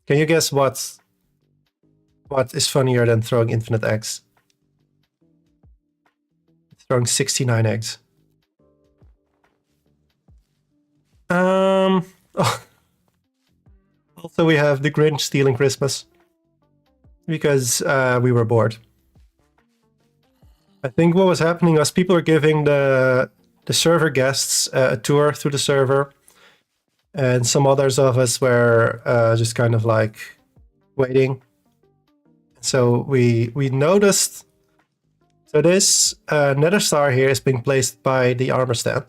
Speaker 1: Can you guess what is funnier than throwing infinite eggs? Throwing 69 eggs. Oh. Also, we have the Grinch stealing Christmas because we were bored. I think what was happening was people were giving the server guests a tour through the server, and some others of us were just kind of like waiting. So we noticed. So this nether star here is being placed by the armor stand,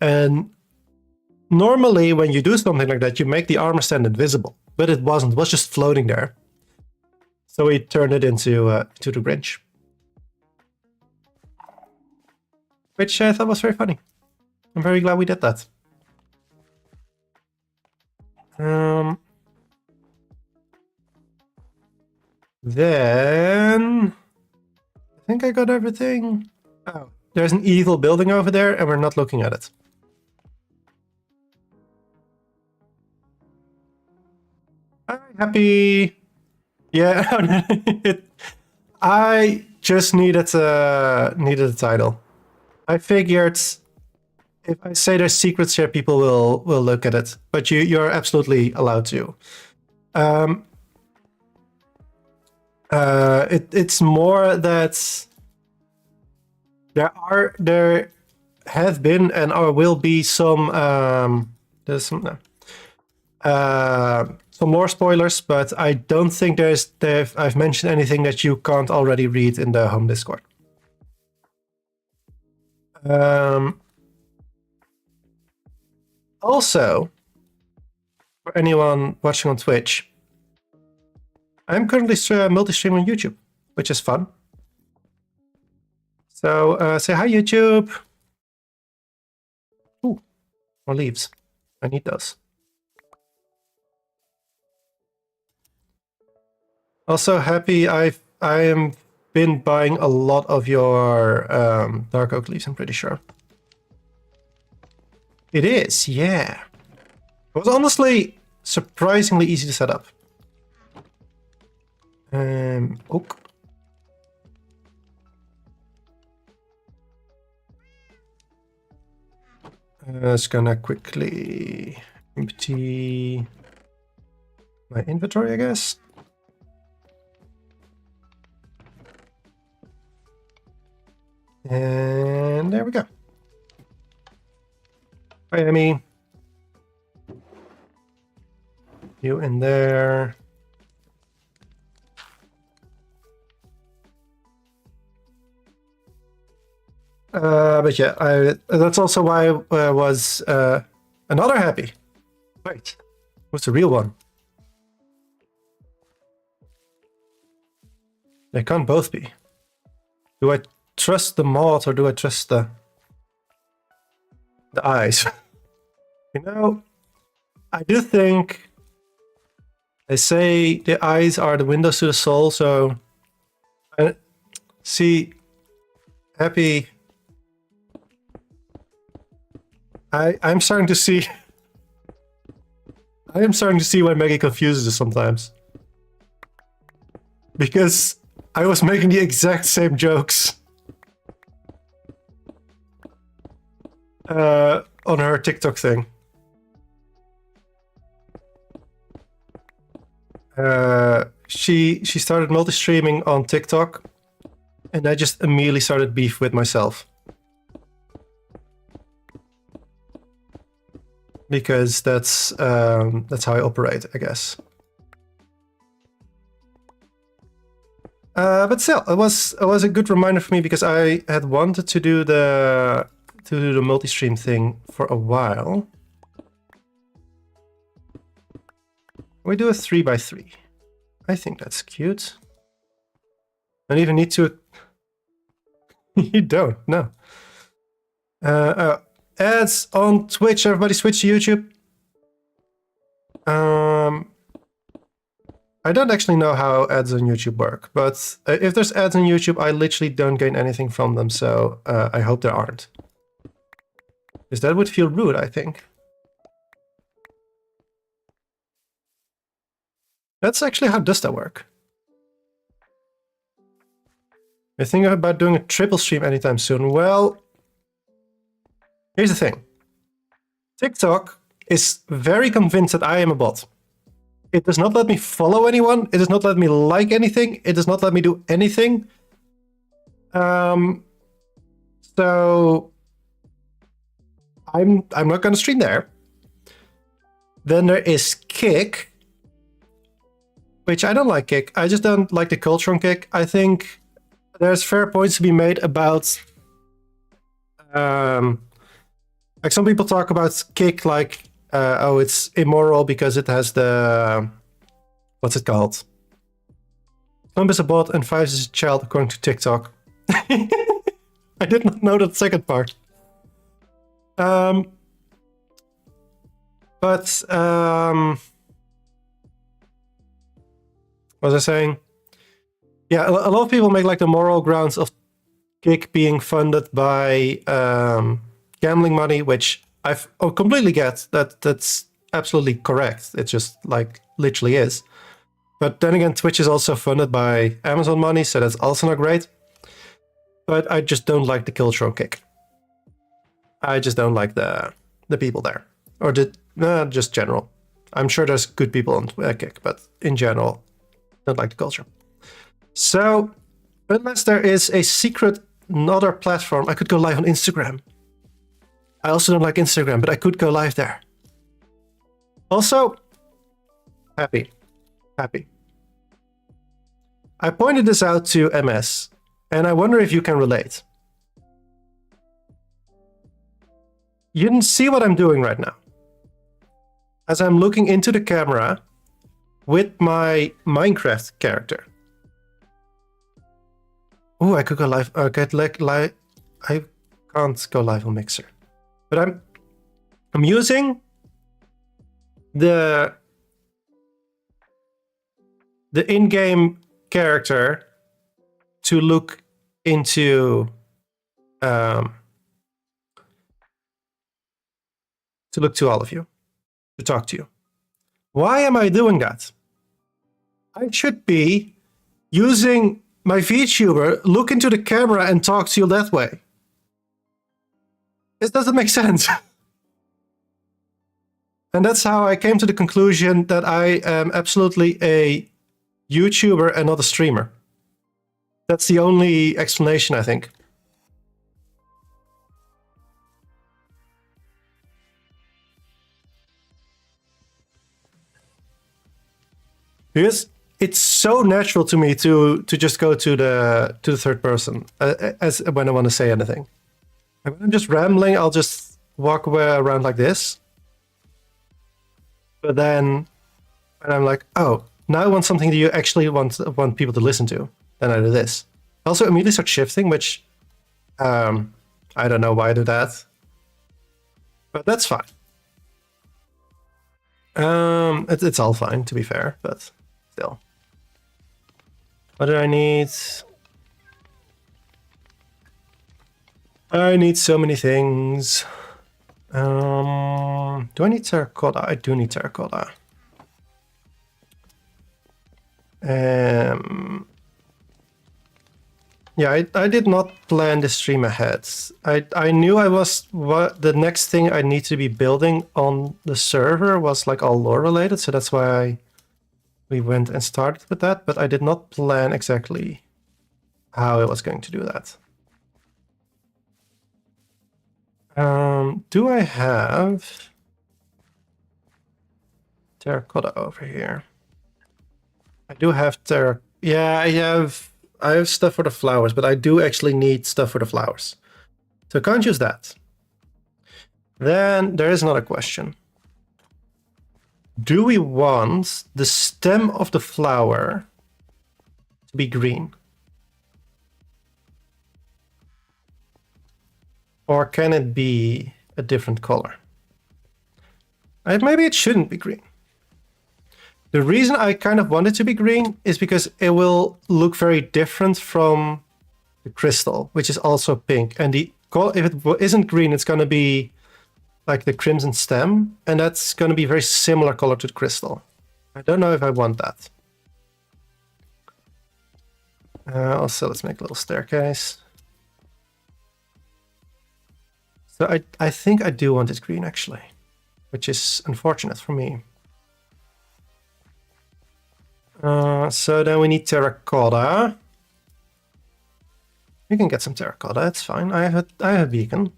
Speaker 1: and normally when you do something like that, you make the armor stand invisible, but it wasn't. It was just floating there. So we turned it into the Grinch, which I thought was very funny. I'm very glad we did that. Then I think I got everything. Oh, there's an evil building over there, and we're not looking at it. I'm happy. Yeah, I just needed a title. I figured if I say there's secrets here, people will look at it. But you're absolutely allowed to. It's more that there have been and will be some some more spoilers, but I don't think I've mentioned anything that you can't already read in the home Discord. Also, for anyone watching on Twitch, I'm currently multi-streaming on YouTube, which is fun. So say hi, YouTube. Ooh, more leaves. I need those. Also happy I am been buying a lot of your dark oak leaves, I'm pretty sure. It is, yeah. It was honestly surprisingly easy to set up. Oak. Just gonna quickly empty my inventory, I guess. And there we go. Hi, Emmy. You in there. But yeah, that's also why I was another happy. Wait, what's the real one? They can't both be. Do I trust the mod or do I trust the eyes? You know, I do think they say the eyes are the windows to the soul, so I see happy. I'm starting to see. I am starting to see why Maggie confuses us sometimes. Because I was making the exact same jokes on her TikTok thing. She started multi-streaming on TikTok, and I just immediately started beef with myself. Because that's how I operate, I guess. But still, it was a good reminder for me because I had wanted to do the multi-stream thing for a while. We do a 3x3. I think that's cute. Don't even need to. You don't, no. Ads on Twitch. Everybody switch to YouTube. I don't actually know how ads on YouTube work, but if there's ads on YouTube, I literally don't gain anything from them, so I hope there aren't. Because that would feel rude, I think. That's actually how does that work? I think about doing a triple stream anytime soon. Well, here's the thing. TikTok is very convinced that I am a bot. It does not let me follow anyone. It does not let me like anything. It does not let me do anything. So I'm not going to stream there. Then there is Kick, which I don't like Kick. I just don't like the culture on Kick. I think there's fair points to be made about like some people talk about Kick like oh, it's immoral because it has the what's it called? Slump is a bot and Fives is a child according to TikTok. I did not know that second part. But what was I saying? Yeah, a lot of people make like the moral grounds of Kick being funded by gambling money, which I completely get. That's absolutely correct. It just like literally is. But then again, Twitch is also funded by Amazon money, so that's also not great. But I just don't like the culture on Kick. I just don't like the people there, or just general. I'm sure there's good people on Kick, but in general, don't like the culture. So, unless there is a secret another platform, I could go live on Instagram. I also don't like Instagram, but I could go live there. Also, Happy. Happy. I pointed this out to MS, and I wonder if you can relate. You can see what I'm doing right now. As I'm looking into the camera with my Minecraft character. Oh, I could go live. Get live. I can't go live on Mixer, but I'm using the in-game character to look into to look to all of you, to talk to you. Why am I doing that? I should be using my VTuber, look into the camera and talk to you that way. This doesn't make sense. And that's how I came to the conclusion that I am absolutely a YouTuber and not a streamer. That's the only explanation, I think. Because it's so natural to me to just go to the third person as when I want to say anything. When I'm just rambling, I'll just walk around like this. But then when I'm like, oh, now I want something that you actually want people to listen to, then I do this. I also immediately start shifting, which I don't know why I do that. But that's fine. It's all fine, to be fair, but still. What do I need? I need so many things. Do I need terracotta? I do need terracotta. Yeah, I did not plan the stream ahead. I knew the next thing I need to be building on the server was like all lore related, so that's why we went and started with that, but I did not plan exactly how I was going to do that. Do I have terracotta over here? I do have yeah, I have stuff for the flowers, but I do actually need stuff for the flowers. So I can't use that. Then there is another question. Do we want the stem of the flower to be green? Or can it be a different color? Maybe it shouldn't be green. The reason I kind of want it to be green is because it will look very different from the crystal, which is also pink. And if it isn't green, it's going to be like the crimson stem, and that's going to be very similar color to the crystal. I don't know if I want that. Also, let's make a little staircase. So I think I do want it green, actually, which is unfortunate for me. So then we need terracotta. You can get some terracotta, it's fine. I have a beacon.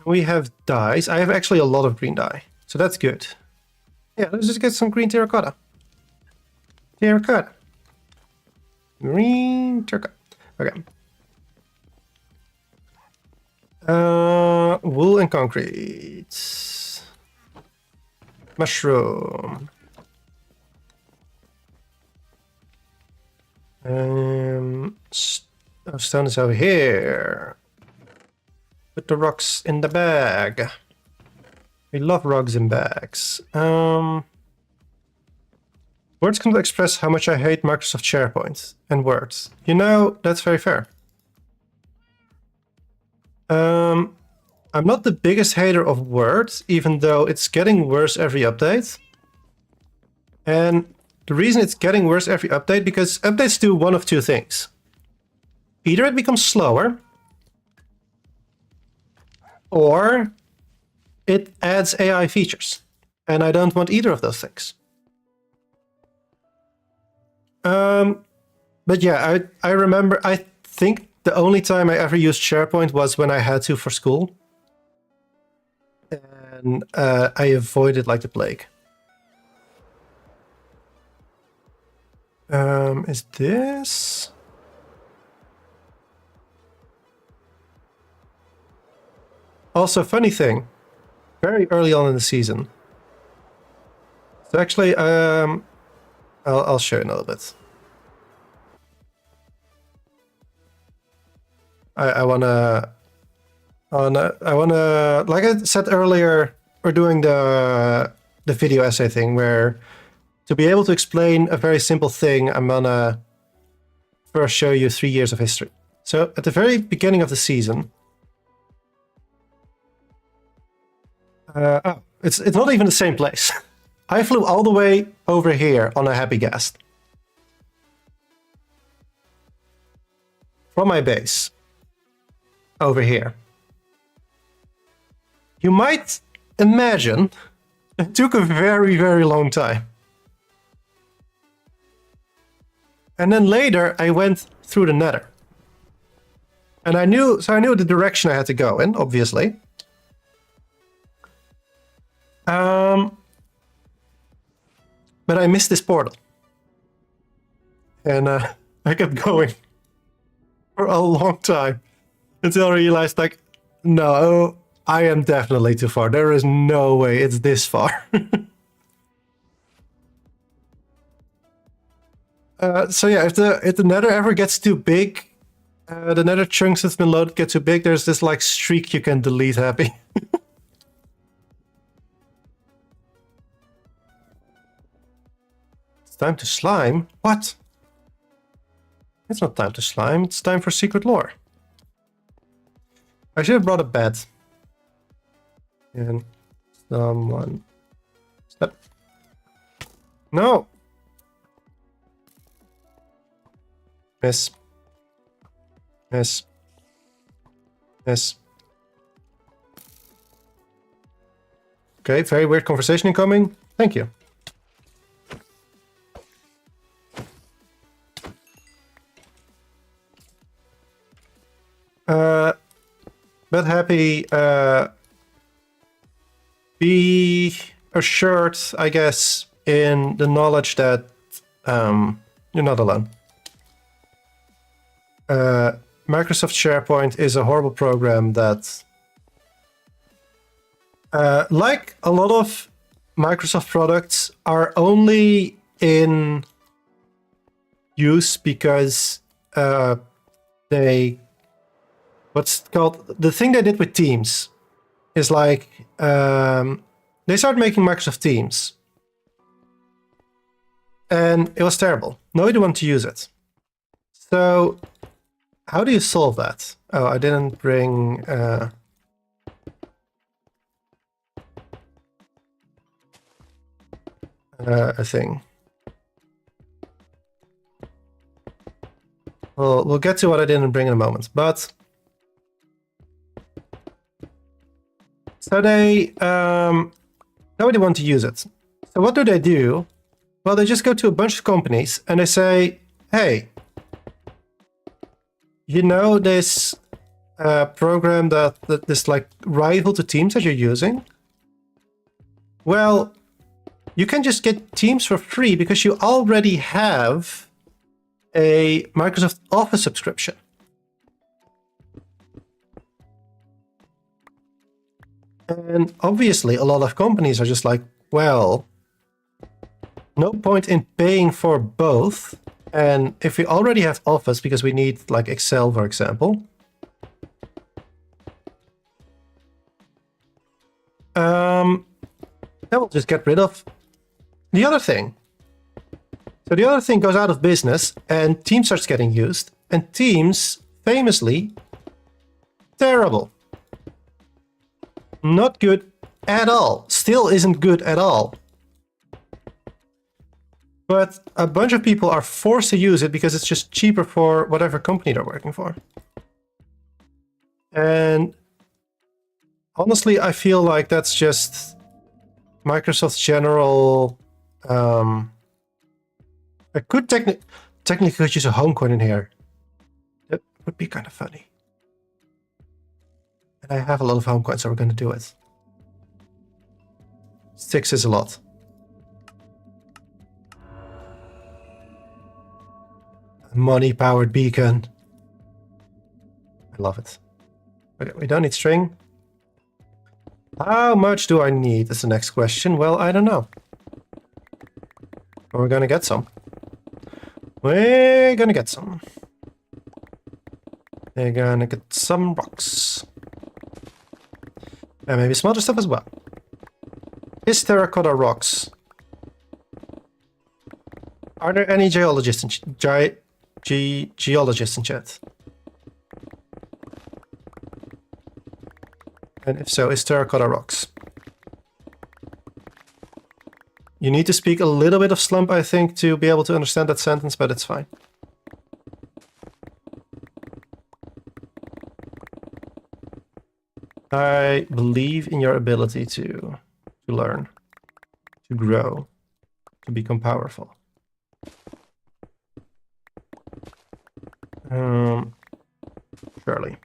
Speaker 1: We have dyes. I have actually a lot of green dye, so that's good. Yeah, let's just get some green terracotta. Terracotta. Green terracotta. Okay. Wool and concrete. Mushroom. Stone is over here. Put the rocks in the bag. We love rocks in bags. Words can express how much I hate Microsoft SharePoint and words. You know, that's very fair. I'm not the biggest hater of Word, even though it's getting worse every update. And the reason it's getting worse every update, because updates do one of two things. Either it becomes slower, or it adds AI features. And I don't want either of those things. But yeah, I remember, I think the only time I ever used SharePoint was when I had to for school. and I avoid it like the plague. Is this? Also, funny thing, very early on in the season. So actually, I'll show you in a little bit. I wanna, like I said earlier, we're doing the video essay thing where to be able to explain a very simple thing, I'm gonna first show you 3 years of history. So at the very beginning of the season, it's not even the same place. I flew all the way over here on a happy guest from my base over here. You might imagine it took a very, very long time. And then later I went through the Nether. And I knew the direction I had to go in, obviously. But I missed this portal. And I kept going for a long time until I realized, like, no, I am definitely too far. There is no way it's this far. So yeah, if the Nether ever gets too big, the Nether chunks that's been loaded get too big, there's this like streak you can delete happy. It's time to slime? What? It's not time to slime, it's time for secret lore. I should have brought a bed. And someone... Step. No! Miss. Miss. Miss. Okay, very weird conversation incoming. Thank you. But happy, be assured, I guess, in the knowledge that you're not alone. Microsoft SharePoint is a horrible program that, like a lot of Microsoft products, are only in use because they... What's called... The thing they did with Teams is like... they started making Microsoft Teams. And it was terrible. Nobody wanted to use it. So... How do you solve that? Oh, I didn't bring... a thing. Well, we'll get to what I didn't bring in a moment, but... So they... nobody wants to use it. So what do? Well, they just go to a bunch of companies and they say, hey, you know this program that this like rival to Teams that you're using? Well, you can just get Teams for free because you already have a Microsoft Office subscription. And obviously a lot of companies are just like, well, no point in paying for both. And if we already have Office, because we need like Excel, for example, then we'll just get rid of the other thing. So the other thing goes out of business and Teams starts getting used. And Teams, famously, terrible. Not good at all. Still isn't good at all. But a bunch of people are forced to use it because it's just cheaper for whatever company they're working for. And honestly, I feel like that's just Microsoft's general... I could technically use a home coin in here. That would be kind of funny. And I have a lot of home coins, so we're going to do it. 6 is a lot. Money-powered beacon. I love it. Okay, we don't need string. How much do I need is the next question. Well, I don't know. But we're gonna get some. We're gonna get some. We're gonna get some rocks. And maybe some other stuff as well. Is terracotta rocks? Are there any geologists in geologists in chat? And if so, is terracotta rocks? You need to speak a little bit of Slump, I think, to be able to understand that sentence, but it's fine. I believe in your ability to learn, to grow, to become powerful. Surely.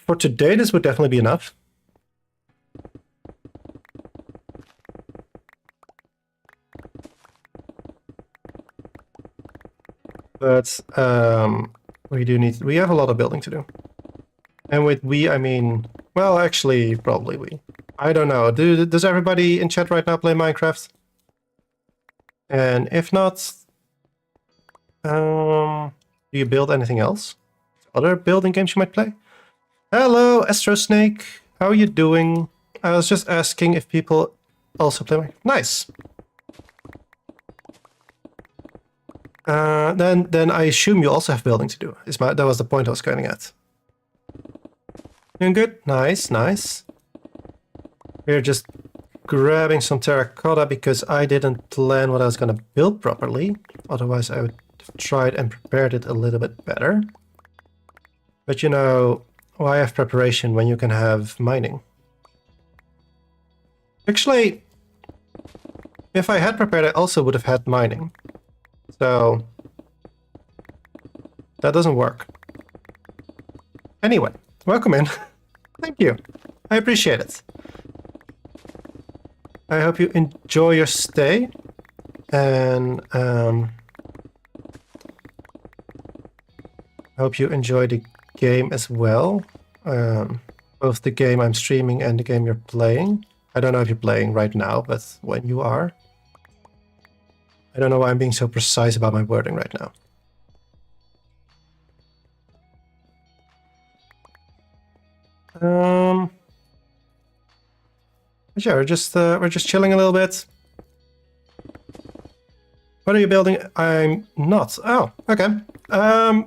Speaker 1: For today, this would definitely be enough. But we have a lot of building to do. And with we, I mean, well, actually, probably we. I don't know. Does everybody in chat right now play Minecraft? And if not, do you build anything else? Other building games you might play? Hello, Astro Snake. How are you doing? I was just asking if people also play Minecraft. Nice. Then I assume you also have building to do. That was the point I was getting at. Doing good? Nice, nice. We're just grabbing some terracotta because I didn't plan what I was going to build properly. Otherwise, I would have tried and prepared it a little bit better. But you know, why have preparation when you can have mining? Actually, if I had prepared, I also would have had mining. So that doesn't work. Anyway, welcome in. Thank you. I appreciate it. I hope you enjoy your stay. And I hope you enjoy the game as well. Both the game I'm streaming and the game you're playing. I don't know if you're playing right now, but when you are. I don't know why I'm being so precise about my wording right now. But yeah, we're just chilling a little bit. What are you building? I'm not. Oh, okay. I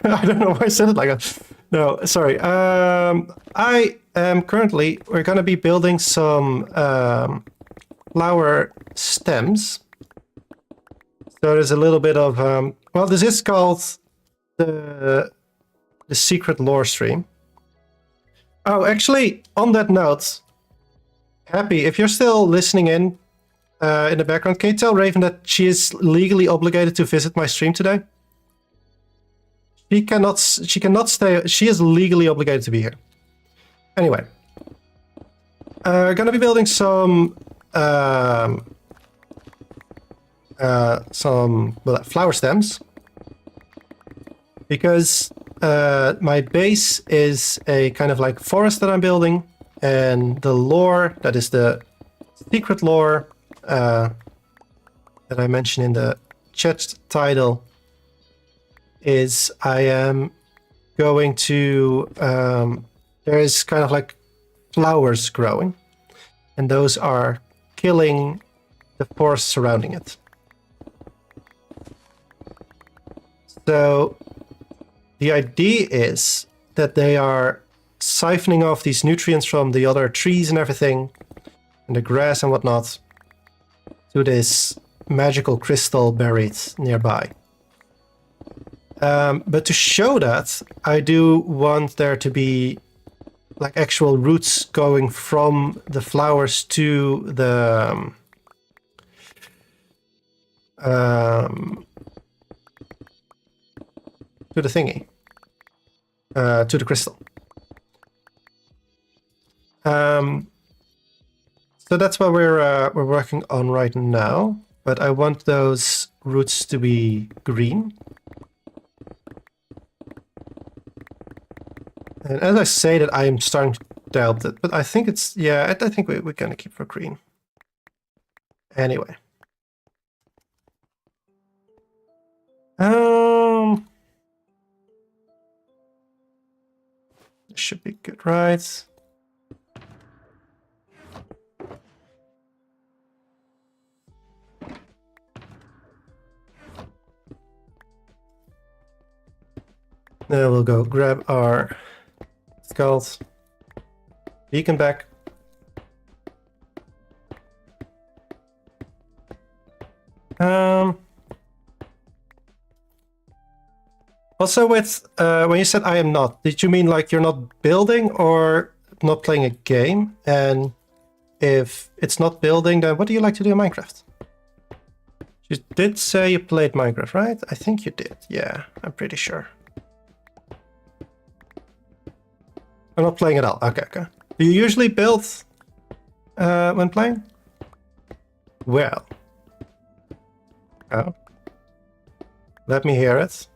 Speaker 1: don't know why I said it like that. No, sorry. I am currently, we're gonna be building some flower stems. So there's a little bit of, well, this is called the secret lore stream. Oh, actually, on that note, Happy, if you're still listening in the background, can you tell Raven that she is legally obligated to visit my stream today? She cannot stay, she is legally obligated to be here. Anyway. We're gonna be building some flower stems. Because my base is a kind of like forest that I'm building, and the lore, that is the secret lore that I mentioned in the chat title, is I am going to, there is kind of like flowers growing, and those are killing the forest surrounding it. So the idea is that they are siphoning off these nutrients from the other trees and everything, and the grass and whatnot, to this magical crystal buried nearby. But to show that, I do want there to be like actual roots going from the flowers to the thingy. to the crystal. So that's what we're working on right now. But I want those roots to be green. And as I say that, I am starting to doubt it. But I think it's, yeah, I think we're going to keep for green. Anyway. This should be good, right? Now we'll go grab our skulls. Beacon back. Also with, when you said I am not, did you mean like you're not building or not playing a game? And if it's not building, then what do you like to do in Minecraft? You did say you played Minecraft, right? I think you did. Yeah, I'm pretty sure. I'm not playing at all. Okay, okay. Do you usually build when playing? Well. Oh. Let me hear it.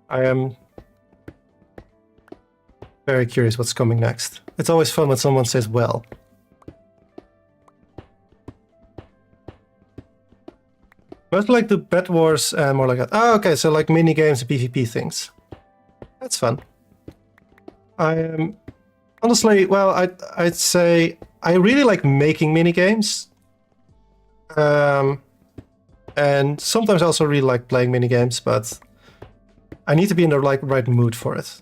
Speaker 1: I am very curious what's coming next. It's always fun when someone says, well. Most like the Bed Wars and more like that. Oh, okay, so like mini games and PvP things. That's fun. I am honestly, well, I'd say I really like making mini games. And sometimes I also really like playing mini games, but I need to be in the right mood for it.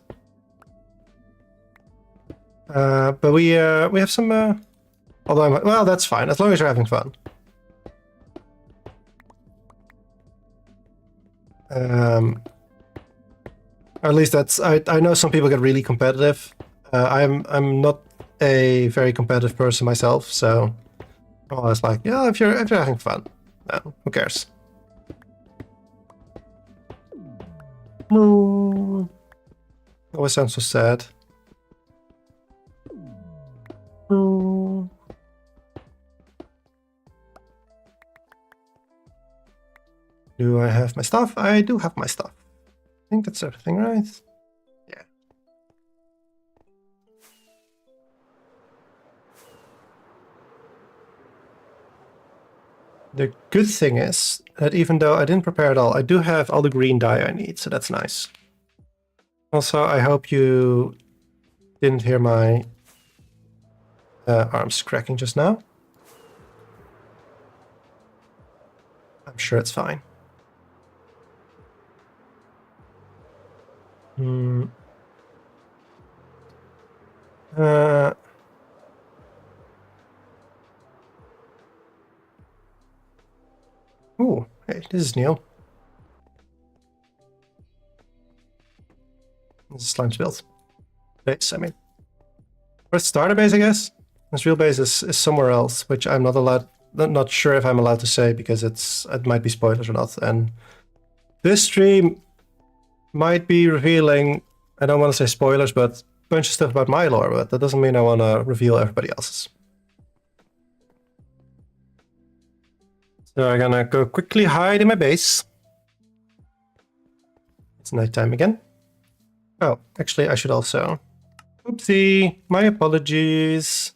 Speaker 1: But we have some. Although well, that's fine as long as you're having fun. At least that's. I know some people get really competitive. I'm not a very competitive person myself, so I was like, yeah, if you're having fun, no, who cares? Always sounds so sad. Do I have my stuff? I do have my stuff. I think that's everything, right? Yeah. The good thing is that even though I didn't prepare at all, I do have all the green dye I need, so that's nice. Also, I hope you didn't hear my arms cracking just now. I'm sure it's fine. Ooh, hey, this is new. This is Slime's build. Base, I mean. First starter base, I guess. This real base is somewhere else, which I'm not allowed, not sure if I'm allowed to say because it might be spoilers or not. And this stream might be revealing, I don't want to say spoilers, but a bunch of stuff about my lore, but that doesn't mean I want to reveal everybody else's. So I'm gonna go quickly hide in my base. It's nighttime again. Oh, actually I should also... Oopsie, my apologies.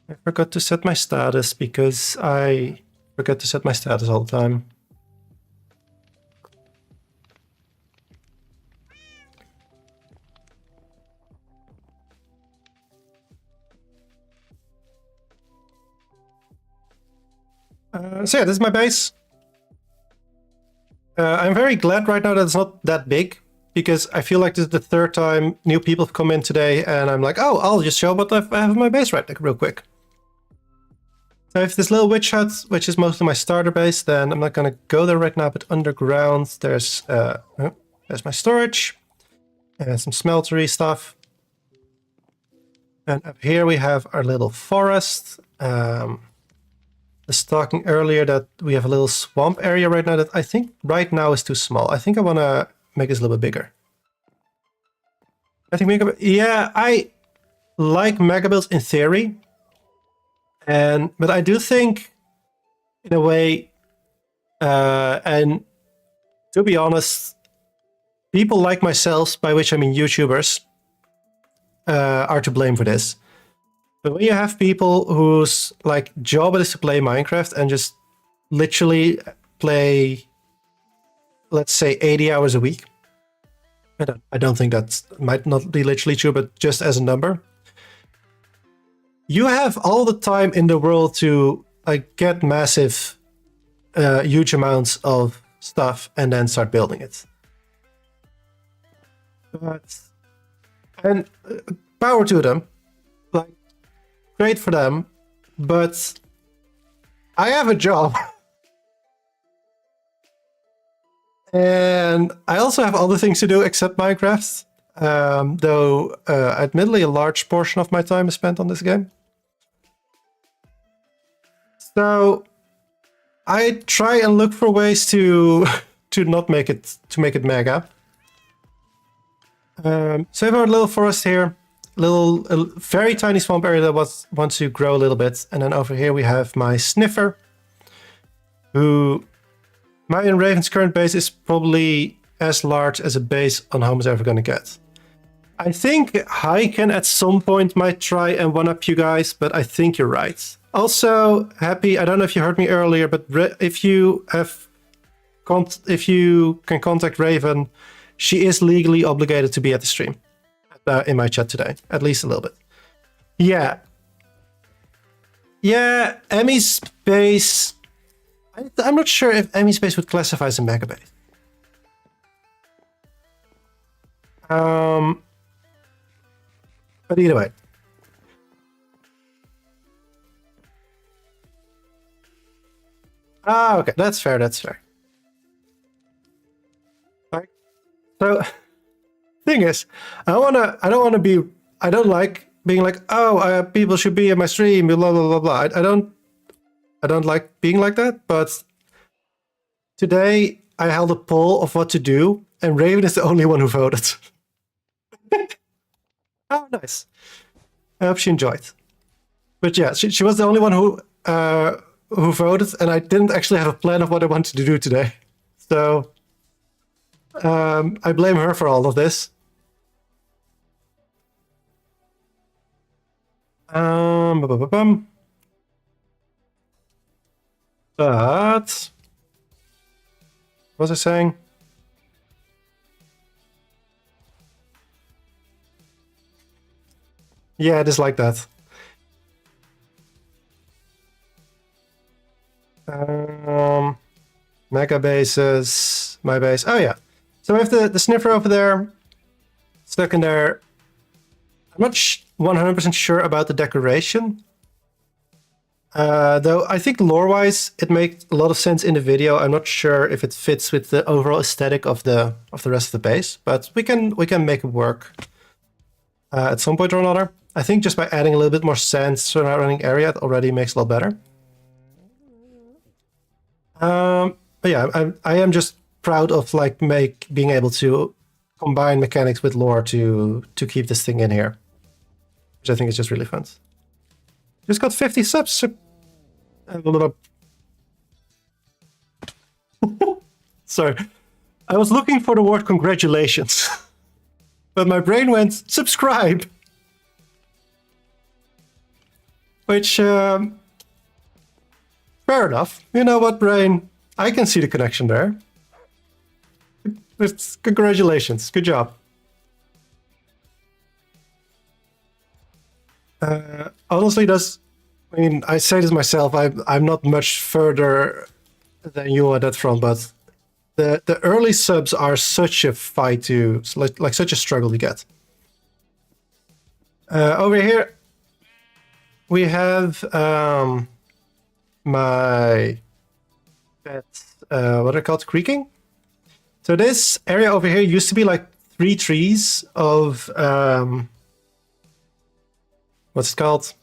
Speaker 1: I forgot to set my status because I forget to set my status all the time. So yeah, this is my base. I'm very glad right now that it's not that big, because I feel like this is the third time new people have come in today, and I'm like, oh, I'll just show what I have in my base right, like, real quick. So I have this little witch hut, which is mostly my starter base, then I'm not gonna go there right now, but underground there's my storage, and some smeltery stuff. And up here we have our little forest. was talking earlier that we have a little swamp area right now that I think right now is too small. I think I want to make this a little bit bigger. I think yeah, I like mega builds in theory, but I do think, in a way, and to be honest, people like myself, by which I mean YouTubers, are to blame for this. But when you have people whose like job is to play Minecraft and just literally play, let's say, 80 hours a week, I don't think that might not be literally true, but just as a number, you have all the time in the world to like get massive, huge amounts of stuff and then start building it. And power to them, like great for them, but I have a job. And I also have other things to do except Minecraft, though admittedly a large portion of my time is spent on this game. So I try and look for ways to not make it mega. So we have our little forest here, a very tiny swamp area that wants to grow a little bit, and then over here we have my sniffer, who my and Raven's current base is probably as large as a base on home is ever going to get. I think Hyken at some point might try and one-up you guys, but I think you're right. Also, Happy, I don't know if you heard me earlier, but if you can contact Raven, she is legally obligated to be at the stream in my chat today, at least a little bit. Yeah. Yeah, Emmy's base... I'm not sure if Emmy's base would classify as a mega base. But either way. Ah, okay, that's fair, that's fair. Right. So, thing is, I don't like being like, oh, people should be in my stream, blah, blah, blah, blah. I don't like being like that, but today I held a poll of what to do, and Raven is the only one who voted. Oh, nice. I hope she enjoyed. But yeah, she was the only one who voted, and I didn't actually have a plan of what I wanted to do today. So I blame her for all of this. But what was I saying? Yeah, it is like that. Mega bases, my base. Oh yeah. So we have the sniffer over there, stuck in there. I'm not 100% sure about the decoration. Though I think lore-wise, it makes a lot of sense in the video. I'm not sure if it fits with the overall aesthetic of the rest of the base, but we can make it work at some point or another. I think just by adding a little bit more sand surrounding area, it already makes a lot better. But yeah, I am just proud of like being able to combine mechanics with lore to keep this thing in here, which I think is just really fun. Just got 50 subs. Sorry, I was looking for the word congratulations, but my brain went subscribe, which fair enough. You know what, brain? I can see the connection there. It's congratulations. Good job. Honestly, I mean, I say this myself, I'm not much further than you on that front, but the early subs are such a fight like such a struggle to get. Over here, we have my pet, what are they called? Creaking? So this area over here used to be like 3 trees of, what's it called?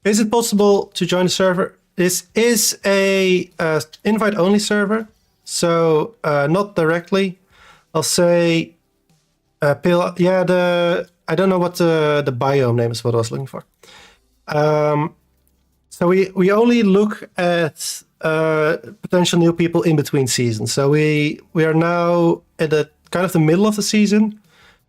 Speaker 1: Is it possible to join the server? This is a invite-only server, so not directly. I'll say, Pil. Yeah, I don't know what the biome name is. What I was looking for. So we only look at potential new people in between seasons. So we are now at the kind of the middle of the season.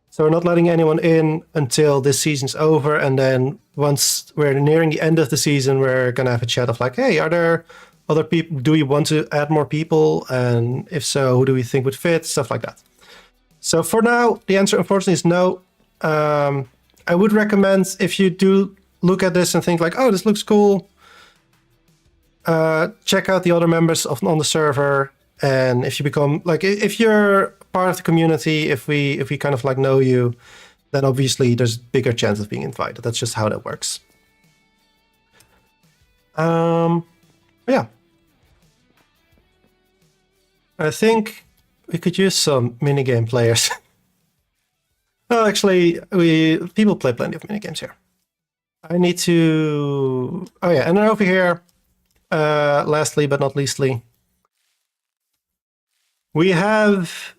Speaker 1: So we're not letting anyone in until this season's over, and then once we're nearing the end of the season, we're gonna have a chat of like, hey, are there other people? Do we want to add more people? And if so, who do we think would fit? Stuff like that. So for now, the answer unfortunately is no. I would recommend if you do look at this and think like, oh, this looks cool, check out the other members on the server. And if you become like, if you're part of the community, if we kind of like know you, then obviously there's bigger chance of being invited. That's just how that works. Yeah. I think we could use some minigame players. Oh, actually, people play plenty of minigames here. I need to... Oh yeah, and then over here, lastly but not leastly, we have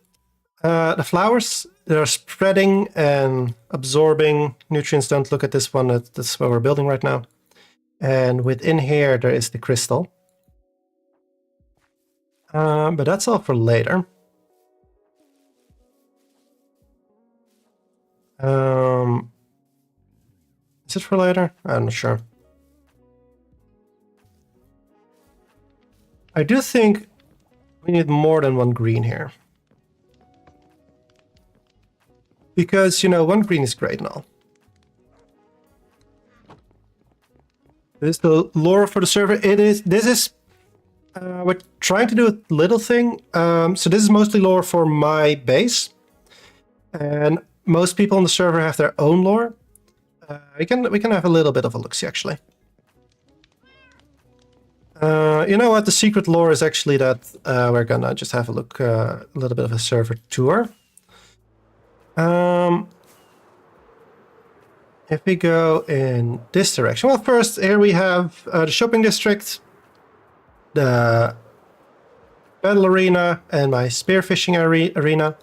Speaker 1: the flowers that are spreading and absorbing nutrients. Don't look at this one, that's what we're building right now. And within here, there is the crystal. But that's all for later. Is it for later? I'm not sure. I do think we need more than one green here. Because, you know, one green is great and all. This is the lore for the server. This is, we're trying to do a little thing. So this is mostly lore for my base. And most people on the server have their own lore. We can have a little bit of a look-see, actually. You know what? The secret lore is actually that we're gonna just have a look, a little bit of a server tour. If we go in this direction, well, first here we have the shopping district, the battle arena, and my spearfishing arena.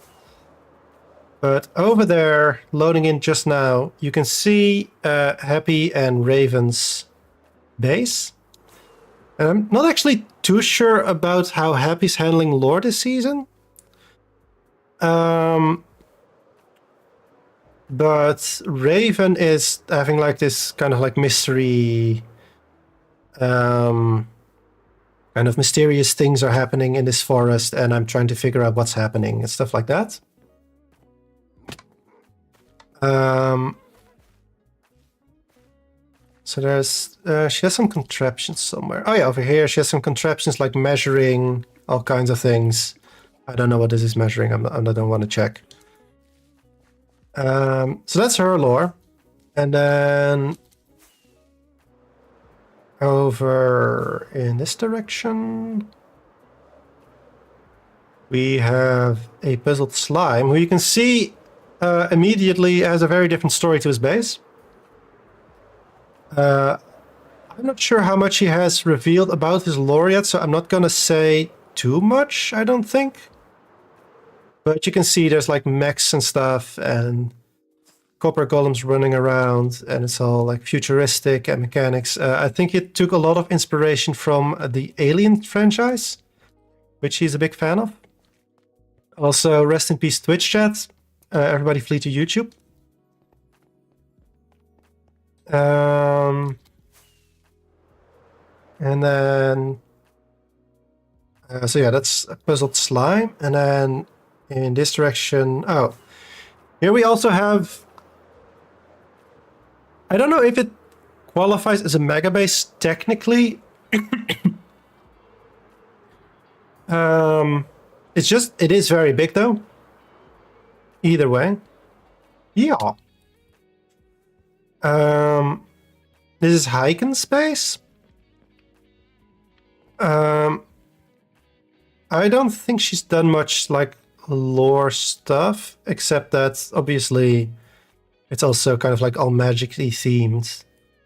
Speaker 1: But over there, loading in just now, you can see Happy and Raven's base. And I'm not actually too sure about how Happy's handling lore this season. But Raven is having like this kind of like mystery, kind of mysterious things are happening in this forest, and I'm trying to figure out what's happening and stuff like that. So there's, she has some contraptions somewhere. Oh yeah, over here she has some contraptions like measuring all kinds of things. I don't know what this is measuring. I don't want to check. So that's her lore. And then over in this direction, we have a puzzled slime who you can see immediately has a very different story to his base. I'm not sure how much he has revealed about his lore yet, so I'm not gonna say too much, I don't think. But you can see there's like mechs and stuff and copper golems running around, and it's all like futuristic and mechanics. I think it took a lot of inspiration from the Alien franchise, which he's a big fan of. Also, rest in peace Twitch chat. Everybody flee to YouTube. And then... so yeah, that's a puzzled slime. And then in this direction... Oh, here we also have... I don't know if it qualifies as a mega base technically. It's just, it is very big though. Either way. Yeah. This is Heiken space. I don't think she's done much like lore stuff, except that obviously it's also kind of like all magically themed.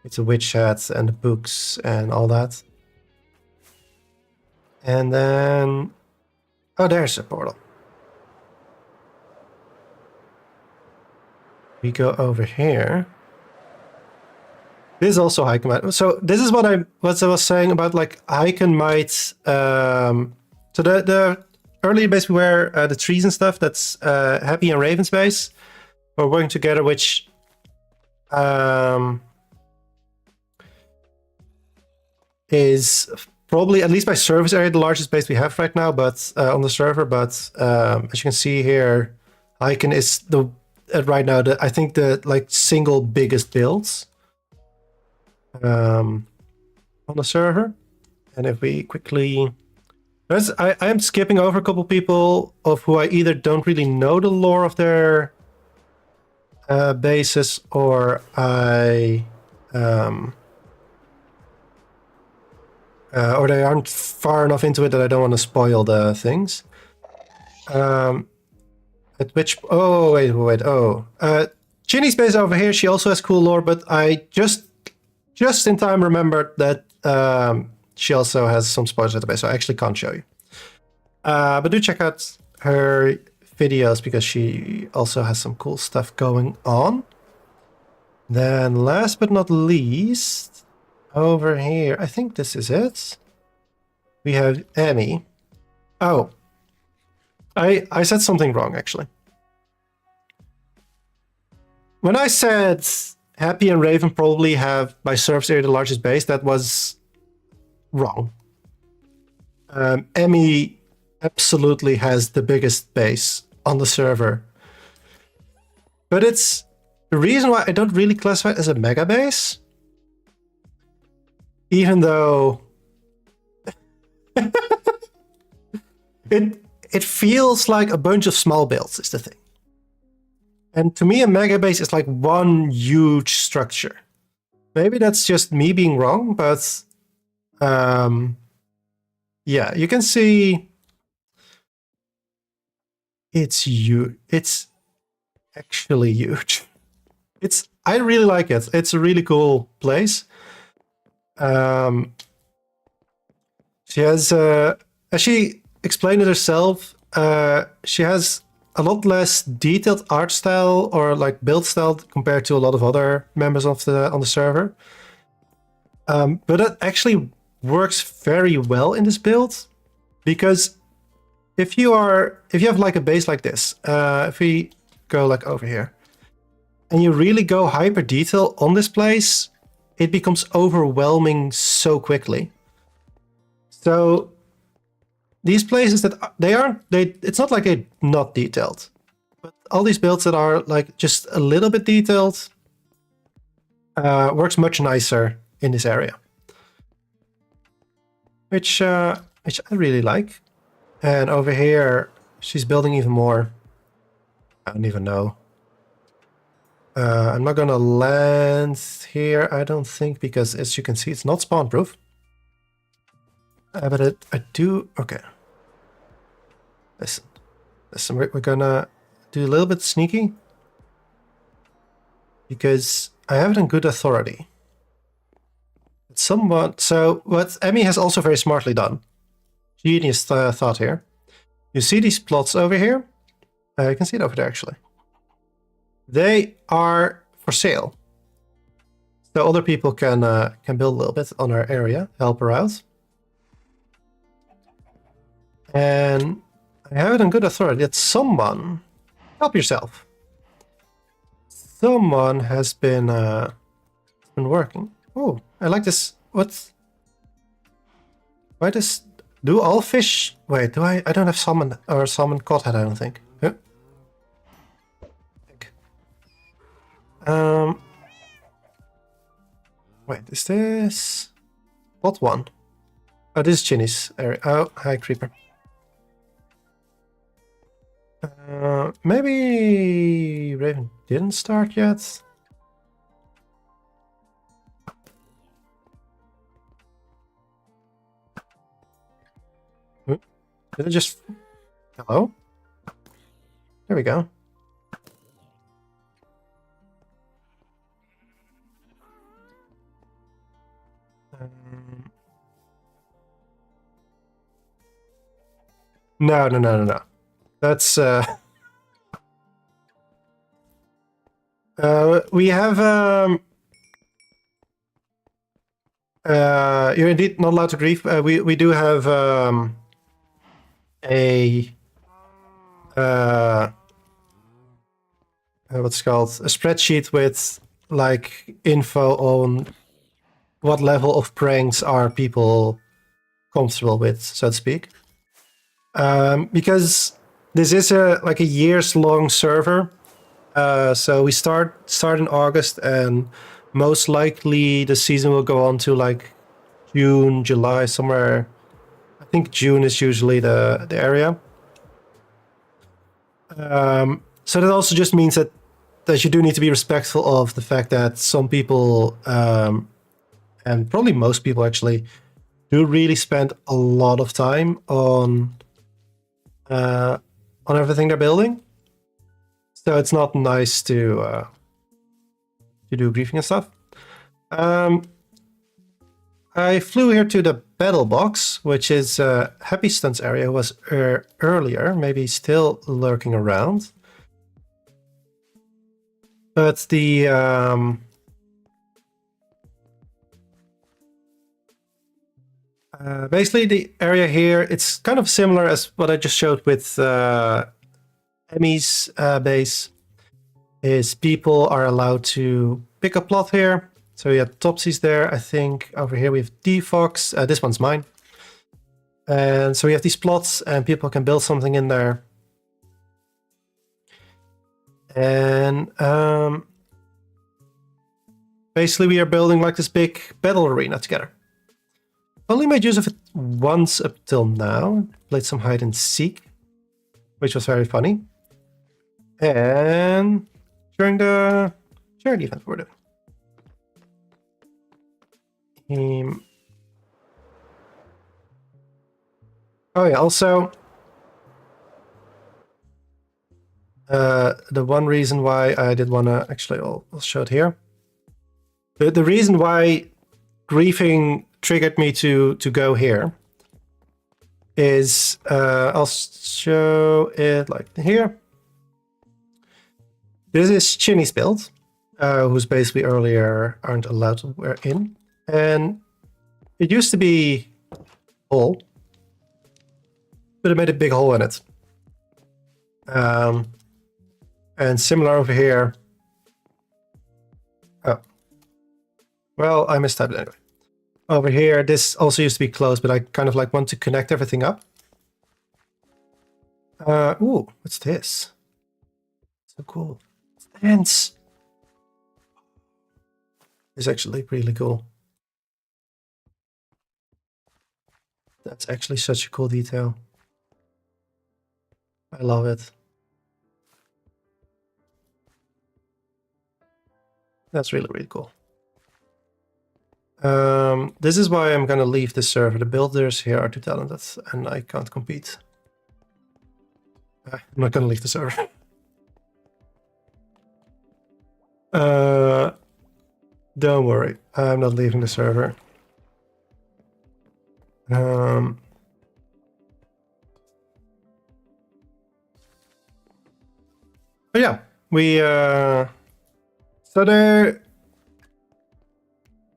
Speaker 1: It's a witch hat and the books and all that. And then... Oh, there's a portal. We go over here. This is also Heiken. So this is what I was saying about like Heiken might. So the earlier base we were the trees and stuff. That's Happy and Raven's base. We're working together, which is probably, at least by surface area, the largest base we have right now. But on the server, but as you can see here, Heiken is the right now I think the like single biggest builds. On the server. And if we quickly... I am skipping over a couple people of who I either don't really know the lore of their bases, or or they aren't far enough into it that I don't want to spoil the things. At which... Oh, wait. Oh. Ginny's base over here, she also has cool lore, but I just in time remembered that she also has some spoilers at the base, so I actually can't show you. But do check out her videos because she also has some cool stuff going on. Then last but not least, over here, I think this is it. We have Emmy. Oh, I said something wrong actually. When I said Happy and Raven probably have, by surface area, the largest base, that was wrong. Emmy absolutely has the biggest base on the server. But it's the reason why I don't really classify it as a mega base. Even though it feels like a bunch of small builds is the thing. And to me, a mega base is like one huge structure. Maybe that's just me being wrong, but yeah, you can see it's huge. It's actually huge. I really like it. It's a really cool place. She has, as she explained it herself, she has a lot less detailed art style or like build style compared to a lot of other members of on the server. But that actually works very well in this build, because if you have like a base like this, if we go like over here, and you really go hyper detail on this place, it becomes overwhelming so quickly. So these places that it's not like they're not detailed, but all these builds that are like just a little bit detailed works much nicer in this area, which I really like. And over here, she's building even more. I don't even know. I'm not gonna land here, I don't think, because as you can see, it's not spawn proof. But I do... Okay. Listen, we're gonna do a little bit sneaky, because I have it in good authority. Somewhat. So what Emmy has also very smartly done, genius thought here. You see these plots over here? You can see it over there actually. They are for sale, so other people can build a little bit on our area, help her out. And I have it on good authority that someone, help yourself. Someone has been working. Oh, I like this. What? Why does do all fish? Wait, do I don't have salmon or salmon cod head, I don't think. Huh? Wait, is this what one? Oh, this is Chinny's area. Oh, hi creeper. Maybe Raven didn't start yet. Did it just... Hello? There we go. No. That's we have you're indeed not allowed to grieve. We do have a what's it called, a spreadsheet with like info on what level of pranks are people comfortable with, so to speak. Because this is like a years long server. So we start in August, and most likely the season will go on to like June, July, somewhere. I think June is usually the area. So that also just means that you do need to be respectful of the fact that some people, and probably most people actually, do really spend a lot of time on everything they're building. So it's not nice to do briefing and stuff. I flew here to the battle box, which is Happy Stunts area, was earlier, maybe still lurking around. But the basically the area here, it's kind of similar as what I just showed with Emmy's base. Is people are allowed to pick a plot here. So we have Topsy's there. I think over here we have D-Fox. This one's mine. And so we have these plots and people can build something in there. And basically we are building like this big battle arena together. Only made use of it once up till now. Played some hide and seek, which was very funny. And during the charity event we're doing. Oh yeah, also the one reason why I did want to, actually I'll show it here. The reason why griefing triggered me to go here is I'll show it like here. This is Chinny's build, who's basically earlier aren't allowed to wear in. And it used to be a hole, but it made a big hole in it. And similar over here. Oh, well, I mistyped it anyway. Over here, this also used to be closed, but I kind of like want to connect everything up. Ooh, what's this? So cool. Ants. It's actually really cool. That's actually such a cool detail. I love it. That's really, really cool. This is why I'm gonna leave the server. The builders here are too talented and I can't compete. I'm not gonna leave the server. Don't worry, I'm not leaving the server. But yeah, we so there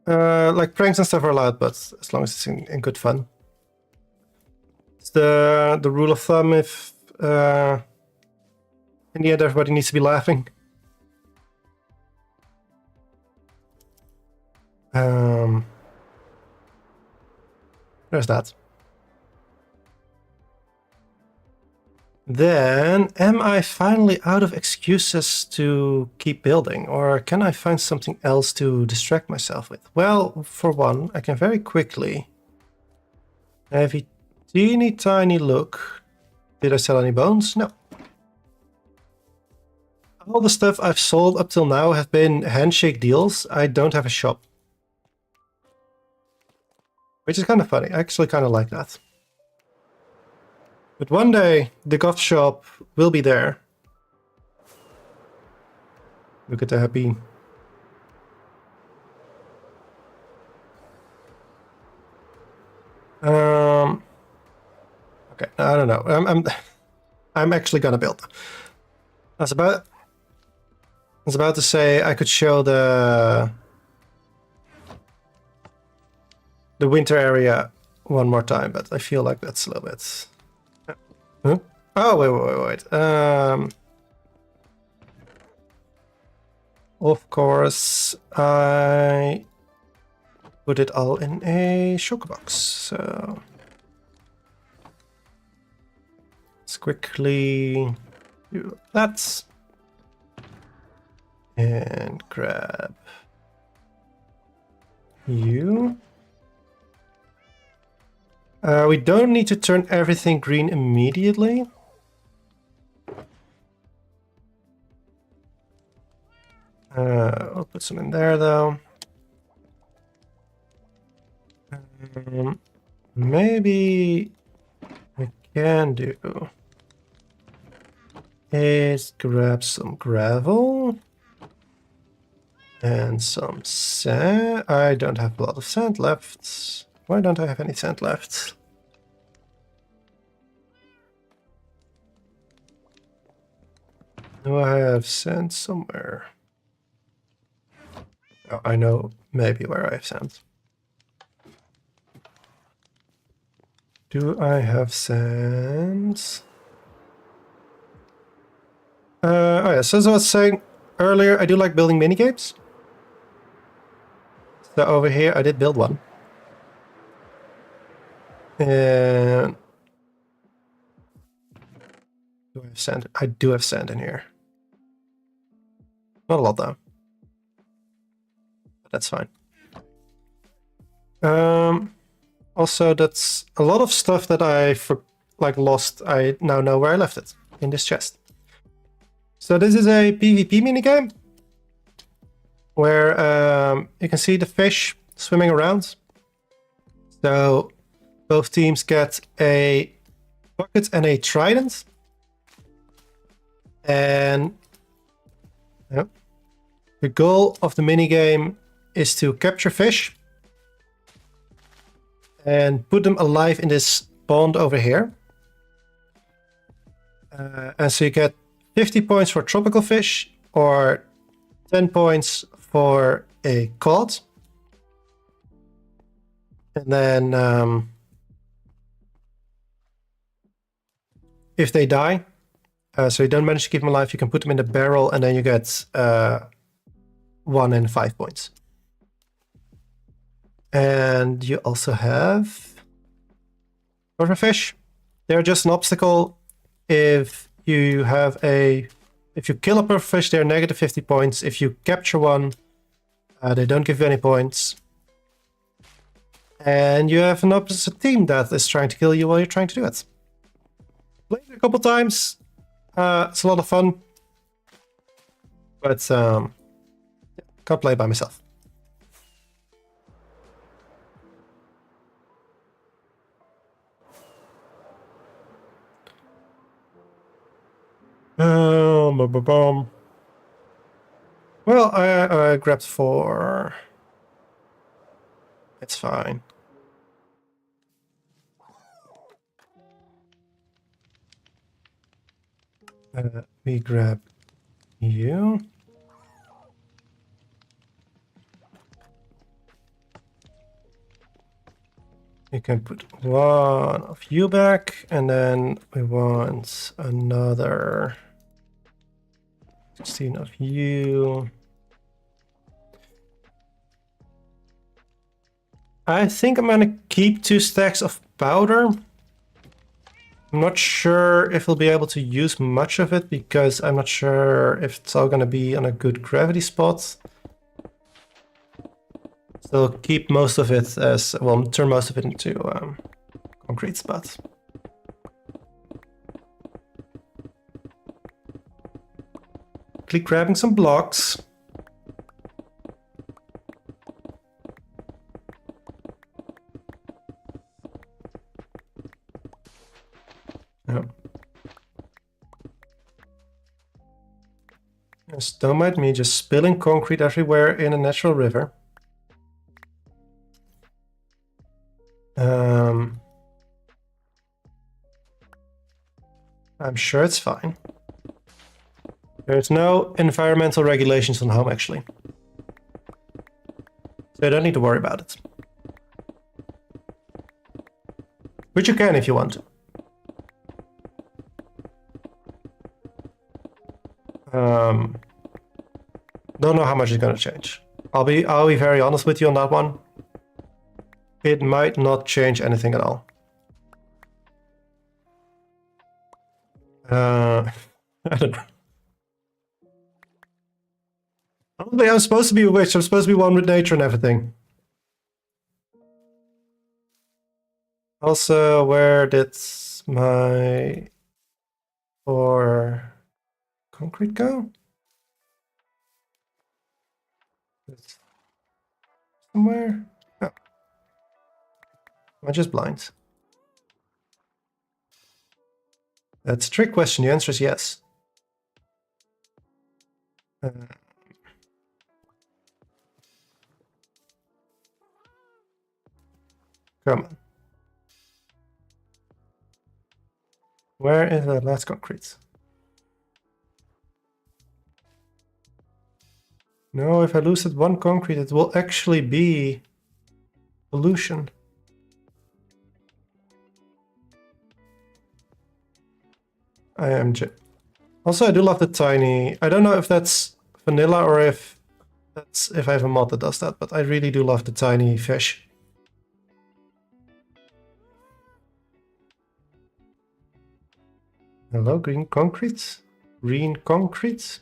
Speaker 1: like pranks and stuff are allowed, but as long as it's in good fun. It's the rule of thumb. If in the end everybody needs to be laughing. There's that. Then, am I finally out of excuses to keep building, or can I find something else to distract myself with? Well, for one, I can very quickly have a teeny tiny look. Did I sell any bones? No. All the stuff I've sold up till now have been handshake deals. I don't have a shop. Which is kind of funny. I actually kind of like that. But one day, the goth shop will be there. Look at the happy. no. I'm actually gonna build. I was about to say I could show the winter area one more time, but I feel like that's a little bit. Huh? Oh wait. Of course, I put it all in a shulker box. So let's quickly do that and grab you. We don't need to turn everything green immediately. I'll put some in there though. Maybe we can do is grab some gravel and some sand. I don't have a lot of sand left. Why don't I have any sand left? Do I have sand somewhere? Oh, I know maybe where I have sand. Do I have sand? Oh yeah, so as I was saying earlier, I do like building minigames. So over here I did build one. And do I have sand? I do have sand in here. Not a lot though. But that's fine. Also, that's a lot of stuff that I lost. I now know where I left it, in this chest. So this is a PvP minigame where you can see the fish swimming around. So both teams get a bucket and a trident. And the goal of the minigame is to capture fish and put them alive in this pond over here. And so you get 50 points for tropical fish or 10 points for a cod. And then if they die, so you don't manage to keep them alive, you can put them in the barrel and then you get 1 and 5 points. And you also have pufferfish. They're just an obstacle. If you kill a pufferfish, they're negative 50 points. If you capture one, they don't give you any points. And you have an opposite team that is trying to kill you while you're trying to do it. Played it a couple times. It's a lot of fun. But can't play by myself. Well, I grabbed 4. It's fine. We grab you. We can put 1 of you back, and then we want another 16 of you. I think I'm gonna keep 2 stacks of powder. I'm not sure if we'll be able to use much of it because I'm not sure if it's all gonna be on a good gravity spot. So keep most of it as, well, turn most of it into concrete spots. Quickly grabbing some blocks. Yeah. Yes, don't mind me just spilling concrete everywhere in a natural river. I'm sure it's fine. There's no environmental regulations on home, actually. So you don't need to worry about it. But you can if you want to. Don't know how much it's gonna change. I'll be very honest with you on that one. It might not change anything at all. I don't know. I'm supposed to be a witch. I'm supposed to be one with nature and everything. Also, where did my concrete go? It's somewhere? Oh. Am I just blind? That's a trick question. The answer is yes. Come on. Where is the last concrete? No, if I lose that one concrete, it will actually be pollution. Also, I do love the tiny... I don't know if that's vanilla or if I have a mod that does that, but I really do love the tiny fish. Hello, green concrete? Green concrete?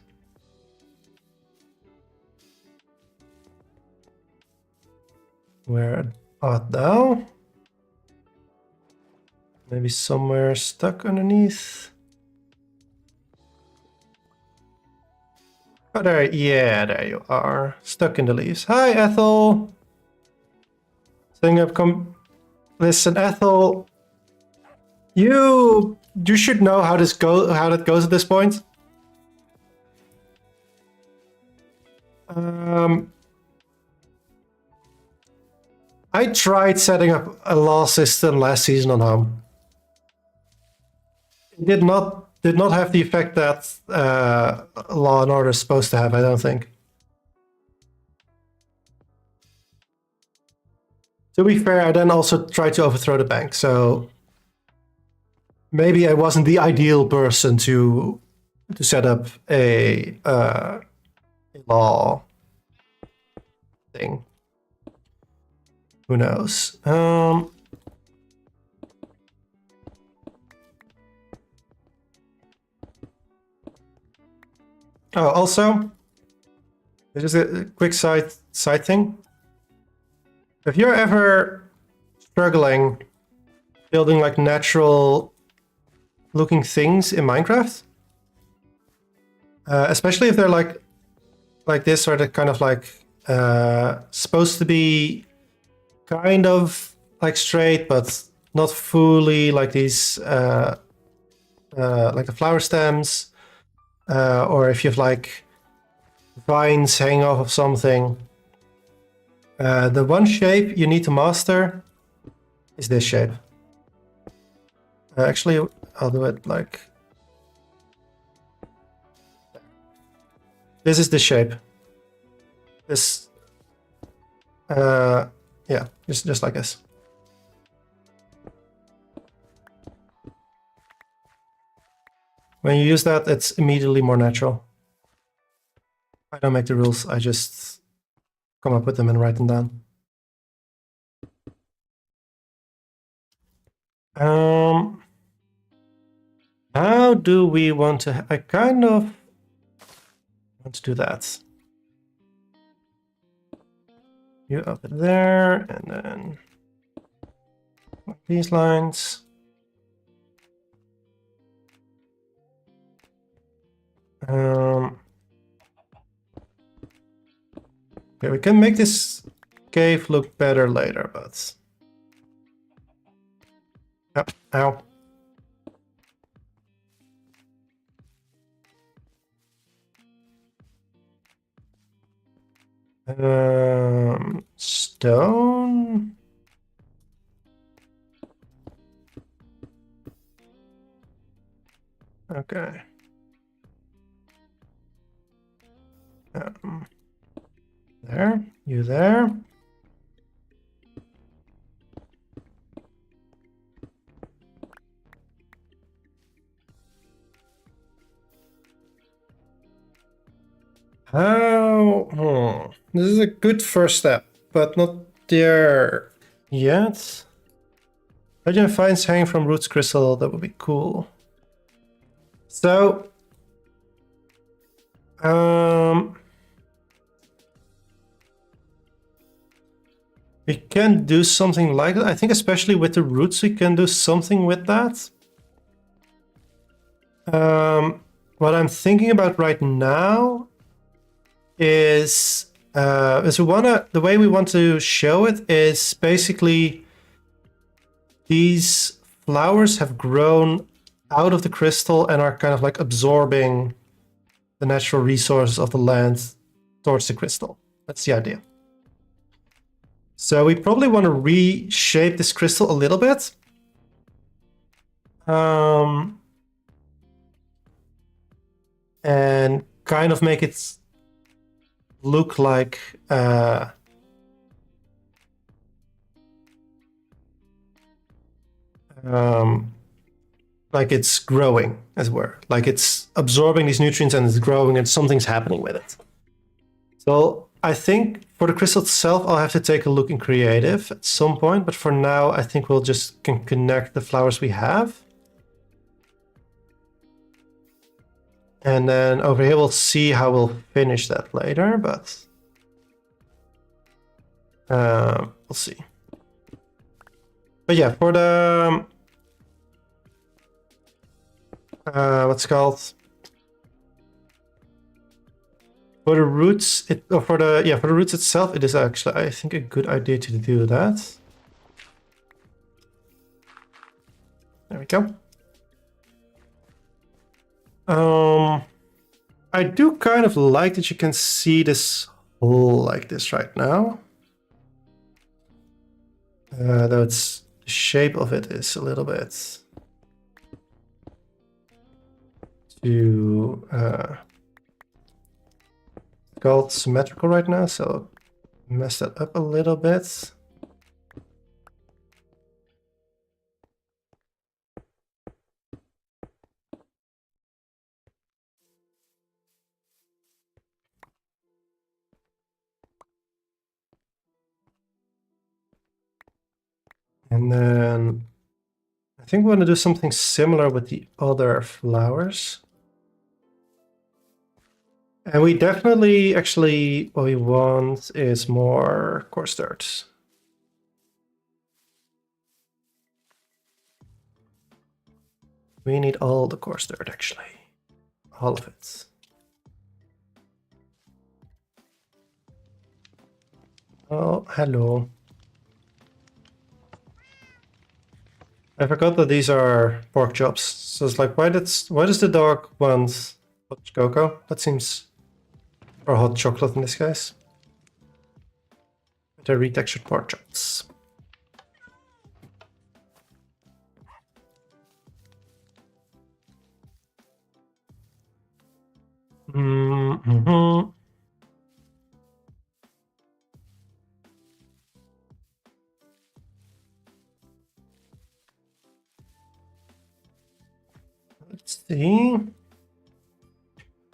Speaker 1: Where art thou? Maybe somewhere stuck underneath? Oh, there you are. Stuck in the leaves. Hi, Ethel! Listen, Ethel, you should know how that goes at this point. I tried setting up a law system last season on home. It did not have the effect that Law and Order is supposed to have, I don't think. To be fair, I then also tried to overthrow the bank, so maybe I wasn't the ideal person to set up a law thing. Who knows? Oh, also, just a quick side thing. If you're ever struggling building like natural looking things in Minecraft, especially if they're like this, or they're kind of like supposed to be kind of like straight, but not fully like these, like the flower stems, or if you have like vines hanging off of something. The one shape you need to master is this shape. Actually, I'll do it like... This is the shape. This... yeah, just like this. When you use that, it's immediately more natural. I don't make the rules, I just come up with them and write them down. How do we want to... I kind of want to do that. You up it there, and then like these lines. Okay, we can make this cave look better later, but... Oh, ow. Stone. There, you there. How? This is a good first step, but not there yet. Imagine finds hanging from Roots Crystal, that would be cool. So, we can do something like that. I think especially with the roots, we can do something with that. What I'm thinking about right now is the way we want to show it is basically these flowers have grown out of the crystal and are kind of like absorbing the natural resources of the land towards the crystal. That's the idea. So we probably want to reshape this crystal a little bit. And kind of make it look like it's growing, as it were. Like it's absorbing these nutrients and it's growing and something's happening with it. So I think for the crystal itself, I'll have to take a look in creative at some point. But for now, I think we'll just can connect the flowers we have. And then over here, we'll see how we'll finish that later, but we'll see. But yeah, for the what's it called? For the roots, for the roots itself, it is actually, I think, a good idea to do that. There we go. I do kind of like that you can see this hole like this right now. Though the shape of it is a little bit too called symmetrical right now, so mess that up a little bit. And then I think we want to do something similar with the other flowers. And we definitely, actually, what we want is more coarse dirt. We need all the coarse dirt, actually. All of it. Oh, hello. I forgot that these are pork chops. So it's like, why does the dog want hot cocoa? That seems... or hot chocolate in this case. They're retextured pork chops. Mm-hmm. Let's see.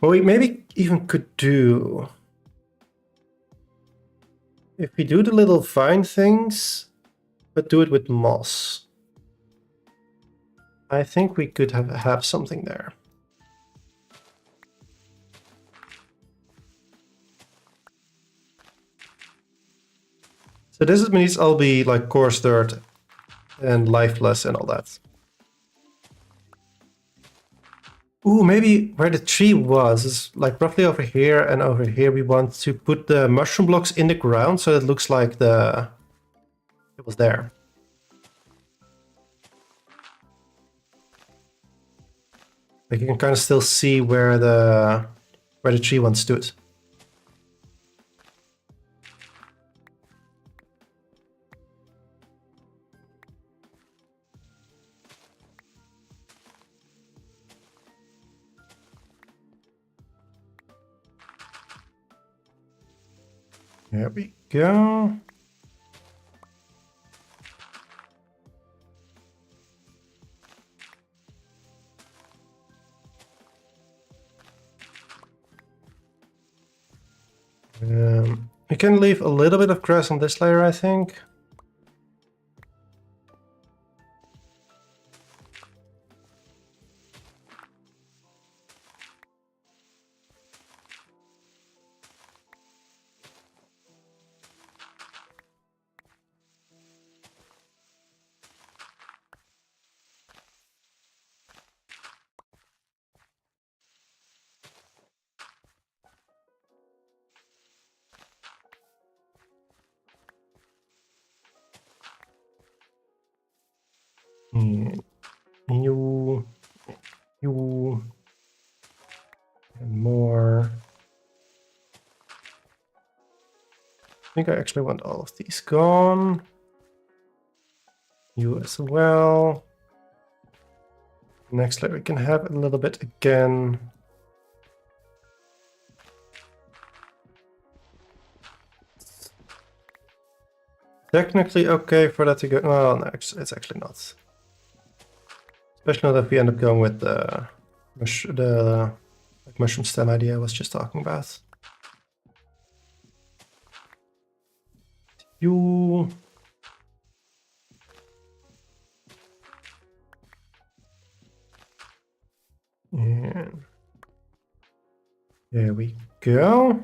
Speaker 1: What we maybe even could do, if we do the little vine things, but do it with moss. I think we could have something there. So this means I'll be like coarse dirt and lifeless and all that. Ooh, maybe where the tree was is like roughly over here and over here. We want to put the mushroom blocks in the ground so it looks like it was there. Like you can kind of still see where the tree once stood. There we go. We can leave a little bit of grass on this layer, I think. You, and more. I think I actually want all of these gone. You as well. Next layer we can have a little bit again. Technically okay for that to go. Well, no, it's actually not. Especially not if we end up going with the mushroom stem idea I was just talking about. You. And there we go.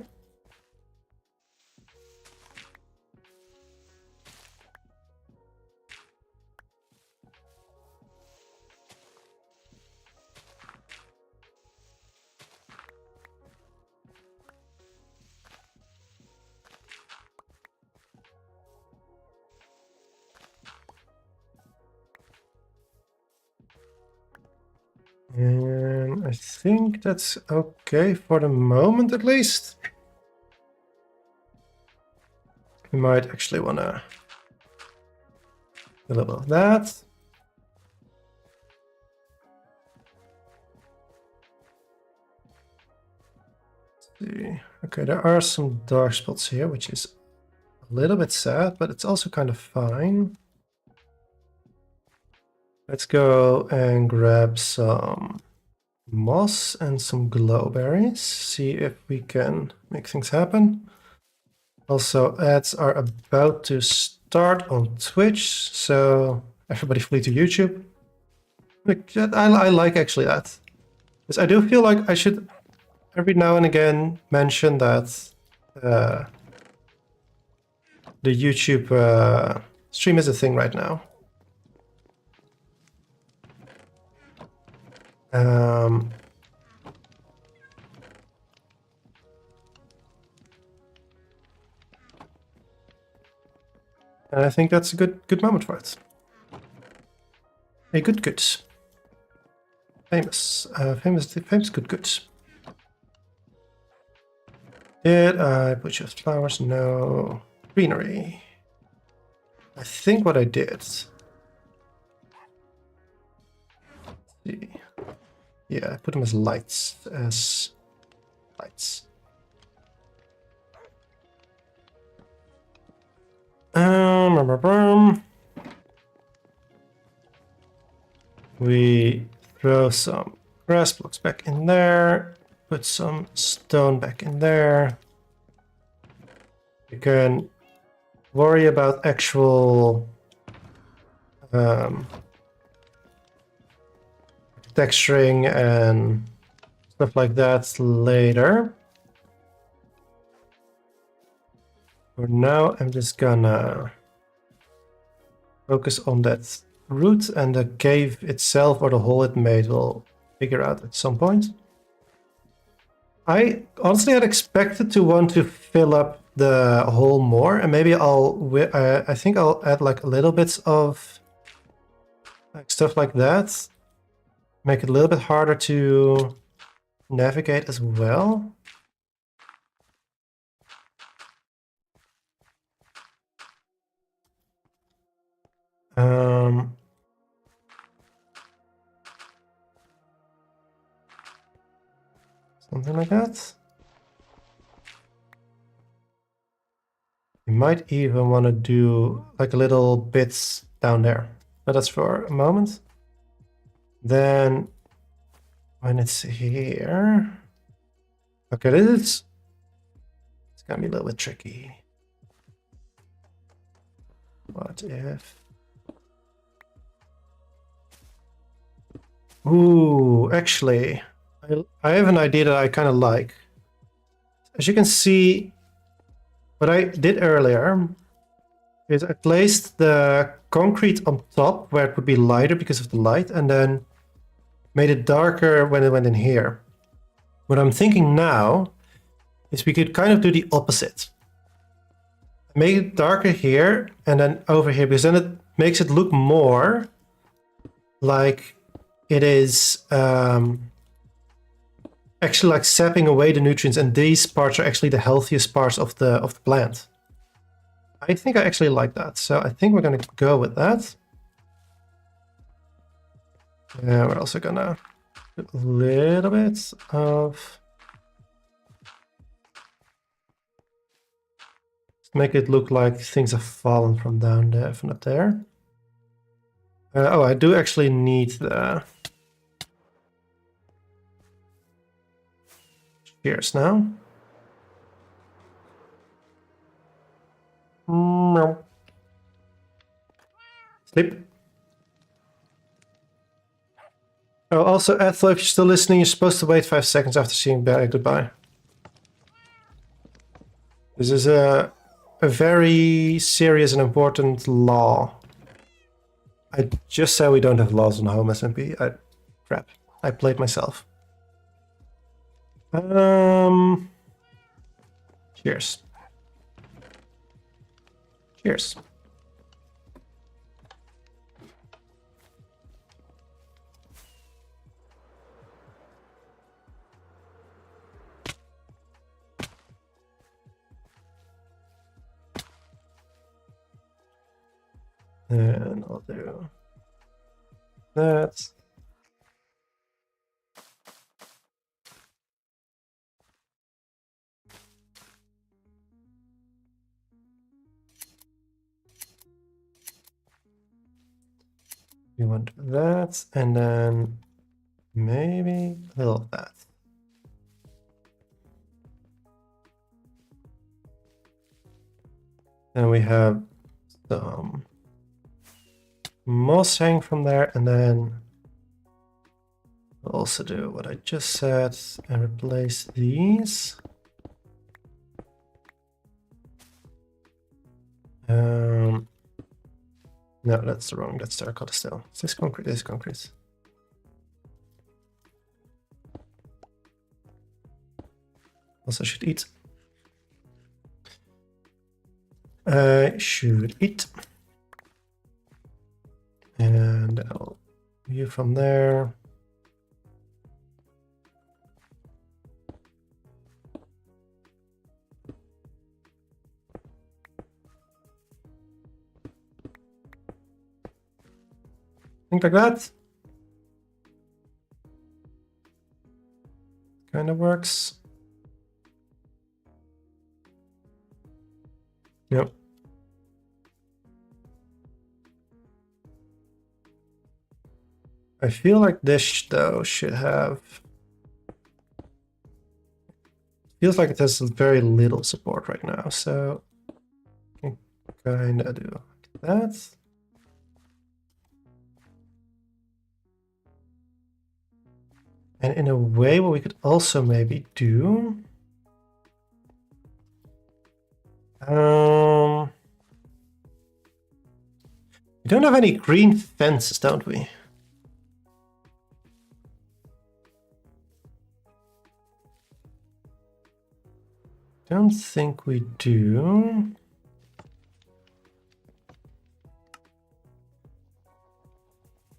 Speaker 1: And I think that's okay for the moment, at least. We might actually want to do a little bit of that. Let's see. Okay, there are some dark spots here, which is a little bit sad, but it's also kind of fine. Let's go and grab some moss and some glowberries. See if we can make things happen. Also, ads are about to start on Twitch, so everybody flee to YouTube. I like actually that. Because I do feel like I should every now and again mention that the YouTube stream is a thing right now. And I think that's a good moment for it. A good. Famous good. Did I put just flowers? No. Greenery. I think what I did. See. Yeah, I put them as lights. We throw some grass blocks back in there. Put some stone back in there. You can worry about actual texturing and stuff like that later. For now, I'm just gonna focus on that root, and the cave itself or the hole it made will figure out at some point. I honestly had expected to want to fill up the hole more, and maybe I think I'll add like a little bits of like stuff like that. Make it a little bit harder to navigate as well. Something like that. might even want to do like a little bits down there. But that's for a moment. Then when it's here, okay, it's gonna be a little bit tricky. What if? Ooh, actually, I have an idea that I kind of like. As you can see, what I did earlier is I placed the concrete on top where it would be lighter because of the light, and then made it darker when it went in here. What I'm thinking now is we could kind of do the opposite. Make it darker here and then over here, because then it makes it look more like it is actually like sapping away the nutrients, and these parts are actually the healthiest parts of the plant. I think I actually like that, so I think we're gonna go with that. And we're also gonna do a little bit of make it look like things have fallen from down there, from up there. Oh, I do actually need the shears now. Sleep. Oh, also, Ethel, if you're still listening, you're supposed to wait 5 seconds after seeing Barry goodbye. This is a very serious and important law. I just said we don't have laws on home SMP. Crap. I played myself. Cheers. Cheers. And I'll do that. We want that, and then maybe a little of that. And we have some moss hang from there, and then we'll also do what I just said and replace these. No, that's the wrong, that's terracotta still. Is this concrete? This is concrete. Also should eat. Should eat. And I'll view from there. Think like that. Kind of works. Yep. I feel like this though should have. Feels like it has very little support right now, so I can kind of do like that. And in a way, what we could also maybe do. We don't have any green fences, don't we? Don't think we do.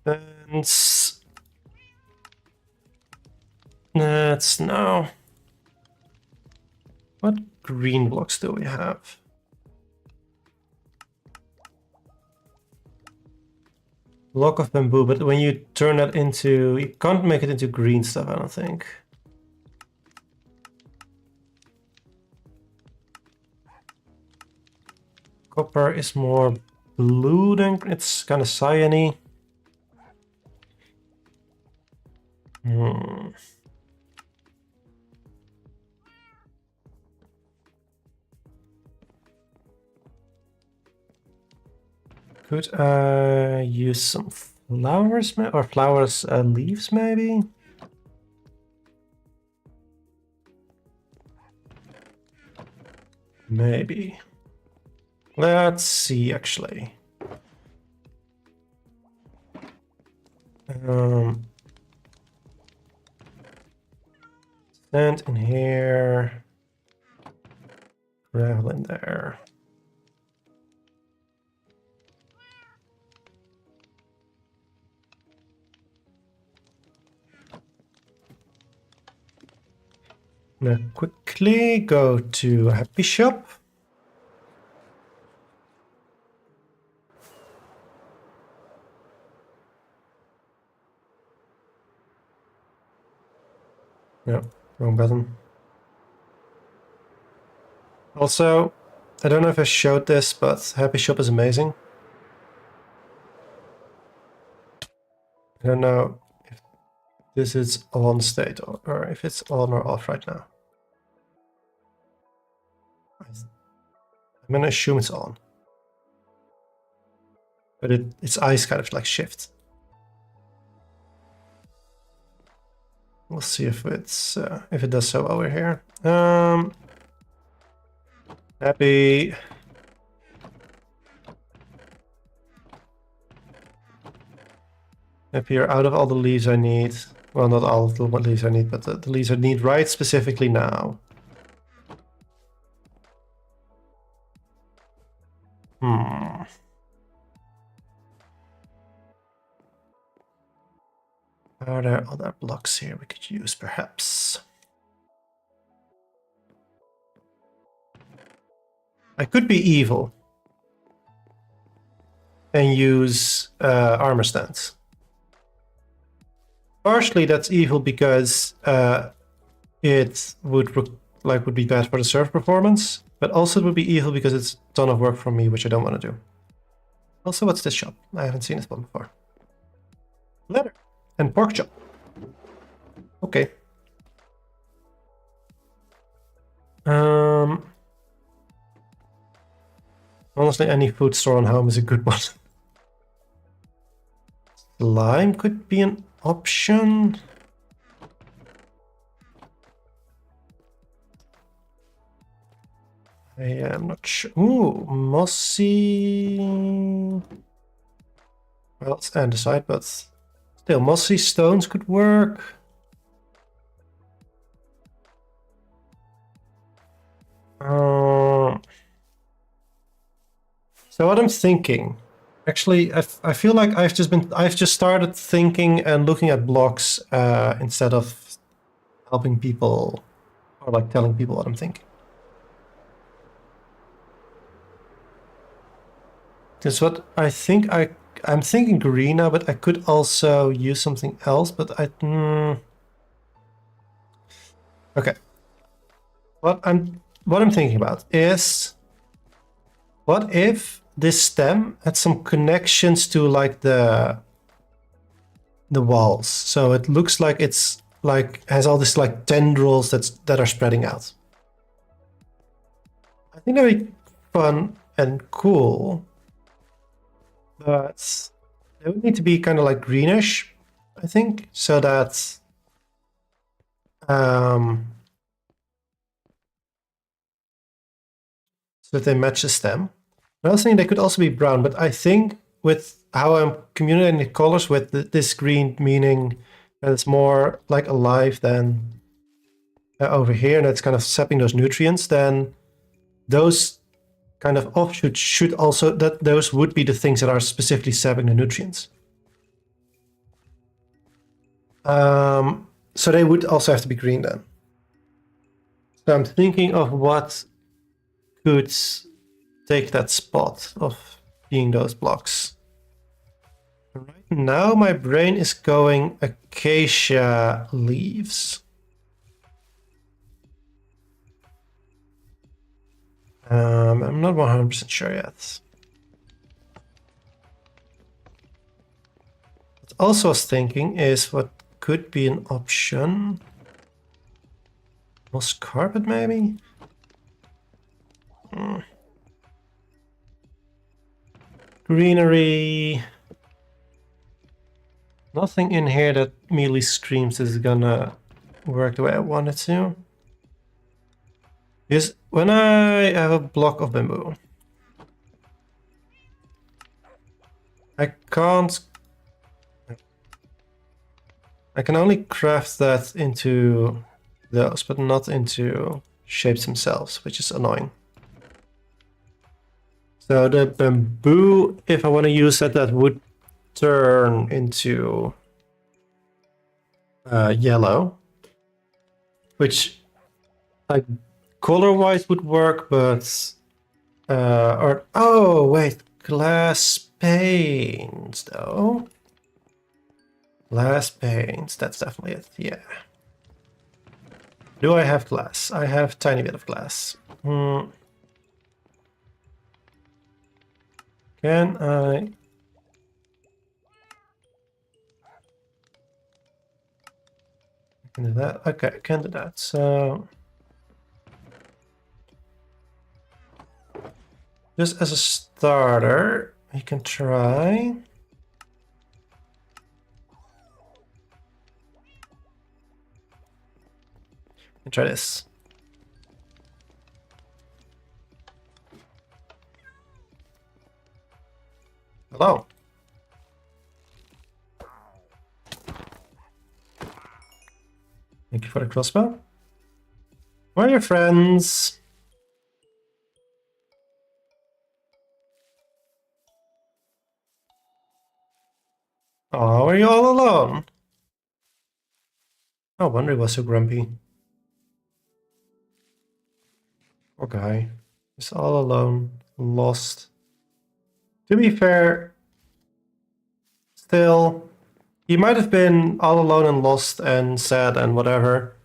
Speaker 1: And let's no. What green blocks do we have? Block of bamboo, but when you turn that into, you can't make it into green stuff, I don't think. Copper is more blue than it's kind of cyany. Could I use some flowers or flowers leaves maybe? Maybe. Let's see actually. Sand in here. Gravel in there. Now quickly go to Happy Shop. No, wrong button. Also, I don't know if I showed this, but Happy Shop is amazing. I don't know if this is on state or if it's on or off right now. I'm gonna assume it's on. But its eyes kind of like shift. We'll see if it does so over here. Happy. Happy, you're out of all the leaves I need. Well, not all of the leaves I need, but the leaves I need right specifically now. Are there other blocks here we could use, perhaps? I could be evil and use armor stands. Partially that's evil because it would be bad for the serve performance, but also it would be evil because it's a ton of work for me, which I don't want to do. Also, what's this shop? I haven't seen this one before. Leather and pork chop. Okay. Honestly, any food store on home is a good one. Lime could be an option. I am not sure. Ooh, mossy. Well, it's andesite, but still, mossy stones could work. So what I'm thinking, actually, I feel like I've just started thinking and looking at blocks instead of helping people or like telling people what I'm thinking. That's what I think. I'm thinking green now, but I could also use something else. But okay. What I'm thinking about is, what if this stem had some connections to like the walls, so it looks like it's like has all this like tendrils that are spreading out. I think that'd be fun and cool. But they would need to be kind of like greenish, I think, so that they match the stem. I was thinking they could also be brown, but I think with how I'm communicating the colors with this green, meaning that it's more like alive than over here, and it's kind of sapping those nutrients, then those kind of offshoots should also, those would be the things that are specifically sapping the nutrients. So they would also have to be green then. So I'm thinking of what could take that spot of being those blocks. Right now my brain is going acacia leaves. I'm not 100% sure yet. What I also was thinking is what could be an option. Moss carpet, maybe? Greenery. Nothing in here that immediately screams this is gonna work the way I want it to. Because when I have a block of bamboo, I can only craft that into those, but not into shapes themselves, which is annoying. So the bamboo, if I want to use that, that would turn into yellow, which like color-wise would work, but or oh wait, glass panes though. Glass panes, that's definitely it. Yeah. Do I have glass? I have a tiny bit of glass. Can I? Can do that. Okay, I can do that. So just as a starter, we can try. Try this. Hello. Thank you for the crossbow. Where are your friends? Oh, are you all alone? No wonder he was so grumpy. Poor guy. He's all alone, lost. To be fair, still, he might have been all alone and lost and sad and whatever.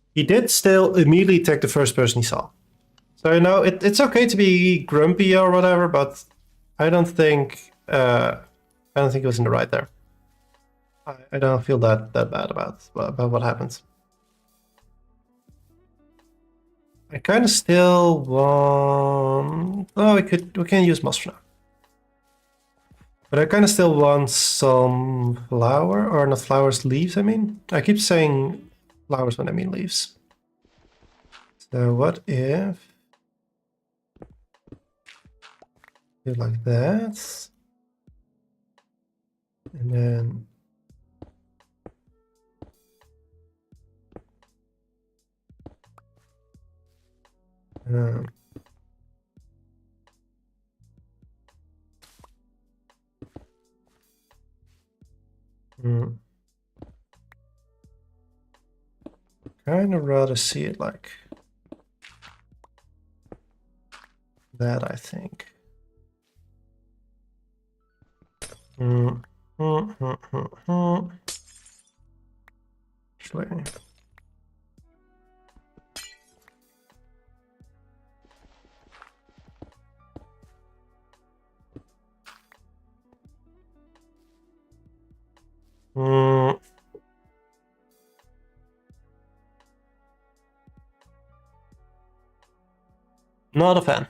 Speaker 1: He did still immediately take the first person he saw. So, you know, it's okay to be grumpy or whatever, but I don't think he was in the right there. I don't feel that bad about what happens. I kind of still want. Oh, we can use moss for now. But I kind of still want some flower, or not flowers, leaves. I mean, I keep saying flowers when I mean leaves. So what if do like that, and then. Kind of rather see it like that, I think. Actually. Not a fan.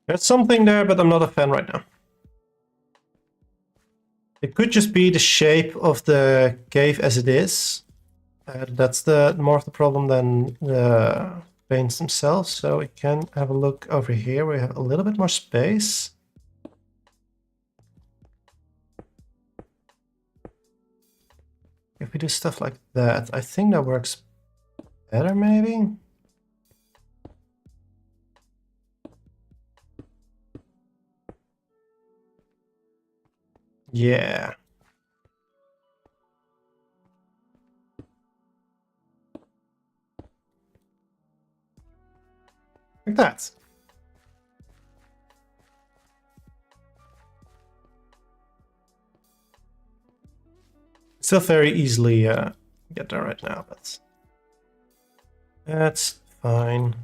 Speaker 1: There's something there, but I'm not a fan right now. It could just be the shape of the cave as it is. That's more of the problem than the paints themselves. So we can have a look over here where we have a little bit more space. If we do stuff like that, I think that works better, maybe? Yeah. Like that. Still very easily get there right now, but that's fine.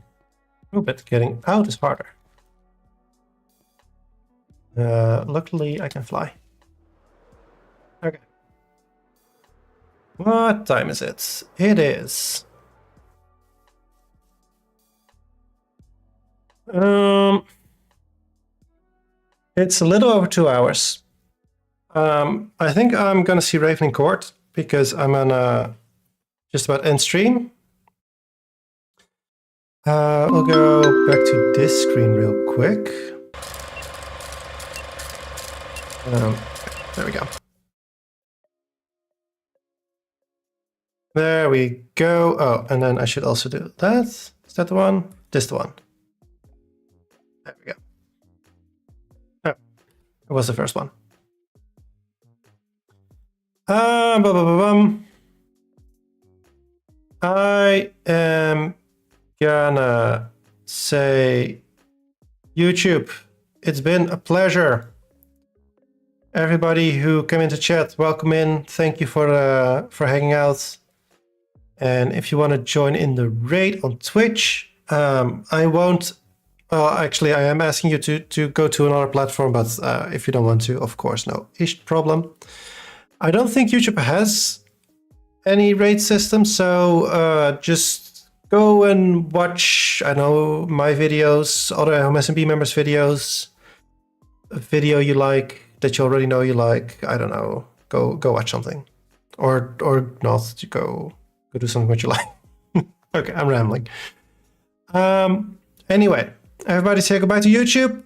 Speaker 1: Oh, but getting out is harder. Luckily, I can fly. Okay. What time is it? It is. It's a little over 2 hours. I think I'm gonna see Ravening Court because I'm on just about end stream. We'll go back to this screen real quick. There we go. There we go. Oh, and then I should also do that. Is that the one? This is the one. There we go. Oh, it was the first one. I am gonna say, YouTube, it's been a pleasure. Everybody who came into chat, welcome in. Thank you for hanging out. And if you want to join in the raid on Twitch, I won't. Actually, I am asking you to go to another platform, but if you don't want to, of course, no problem. I don't think YouTube has any raid system, so just go and watch, I know, my videos, other MSMB members' videos, a video you like that you already know you like. I don't know. Go watch something, or not. Go do something what you like. Okay, I'm rambling. Anyway, everybody say goodbye to YouTube.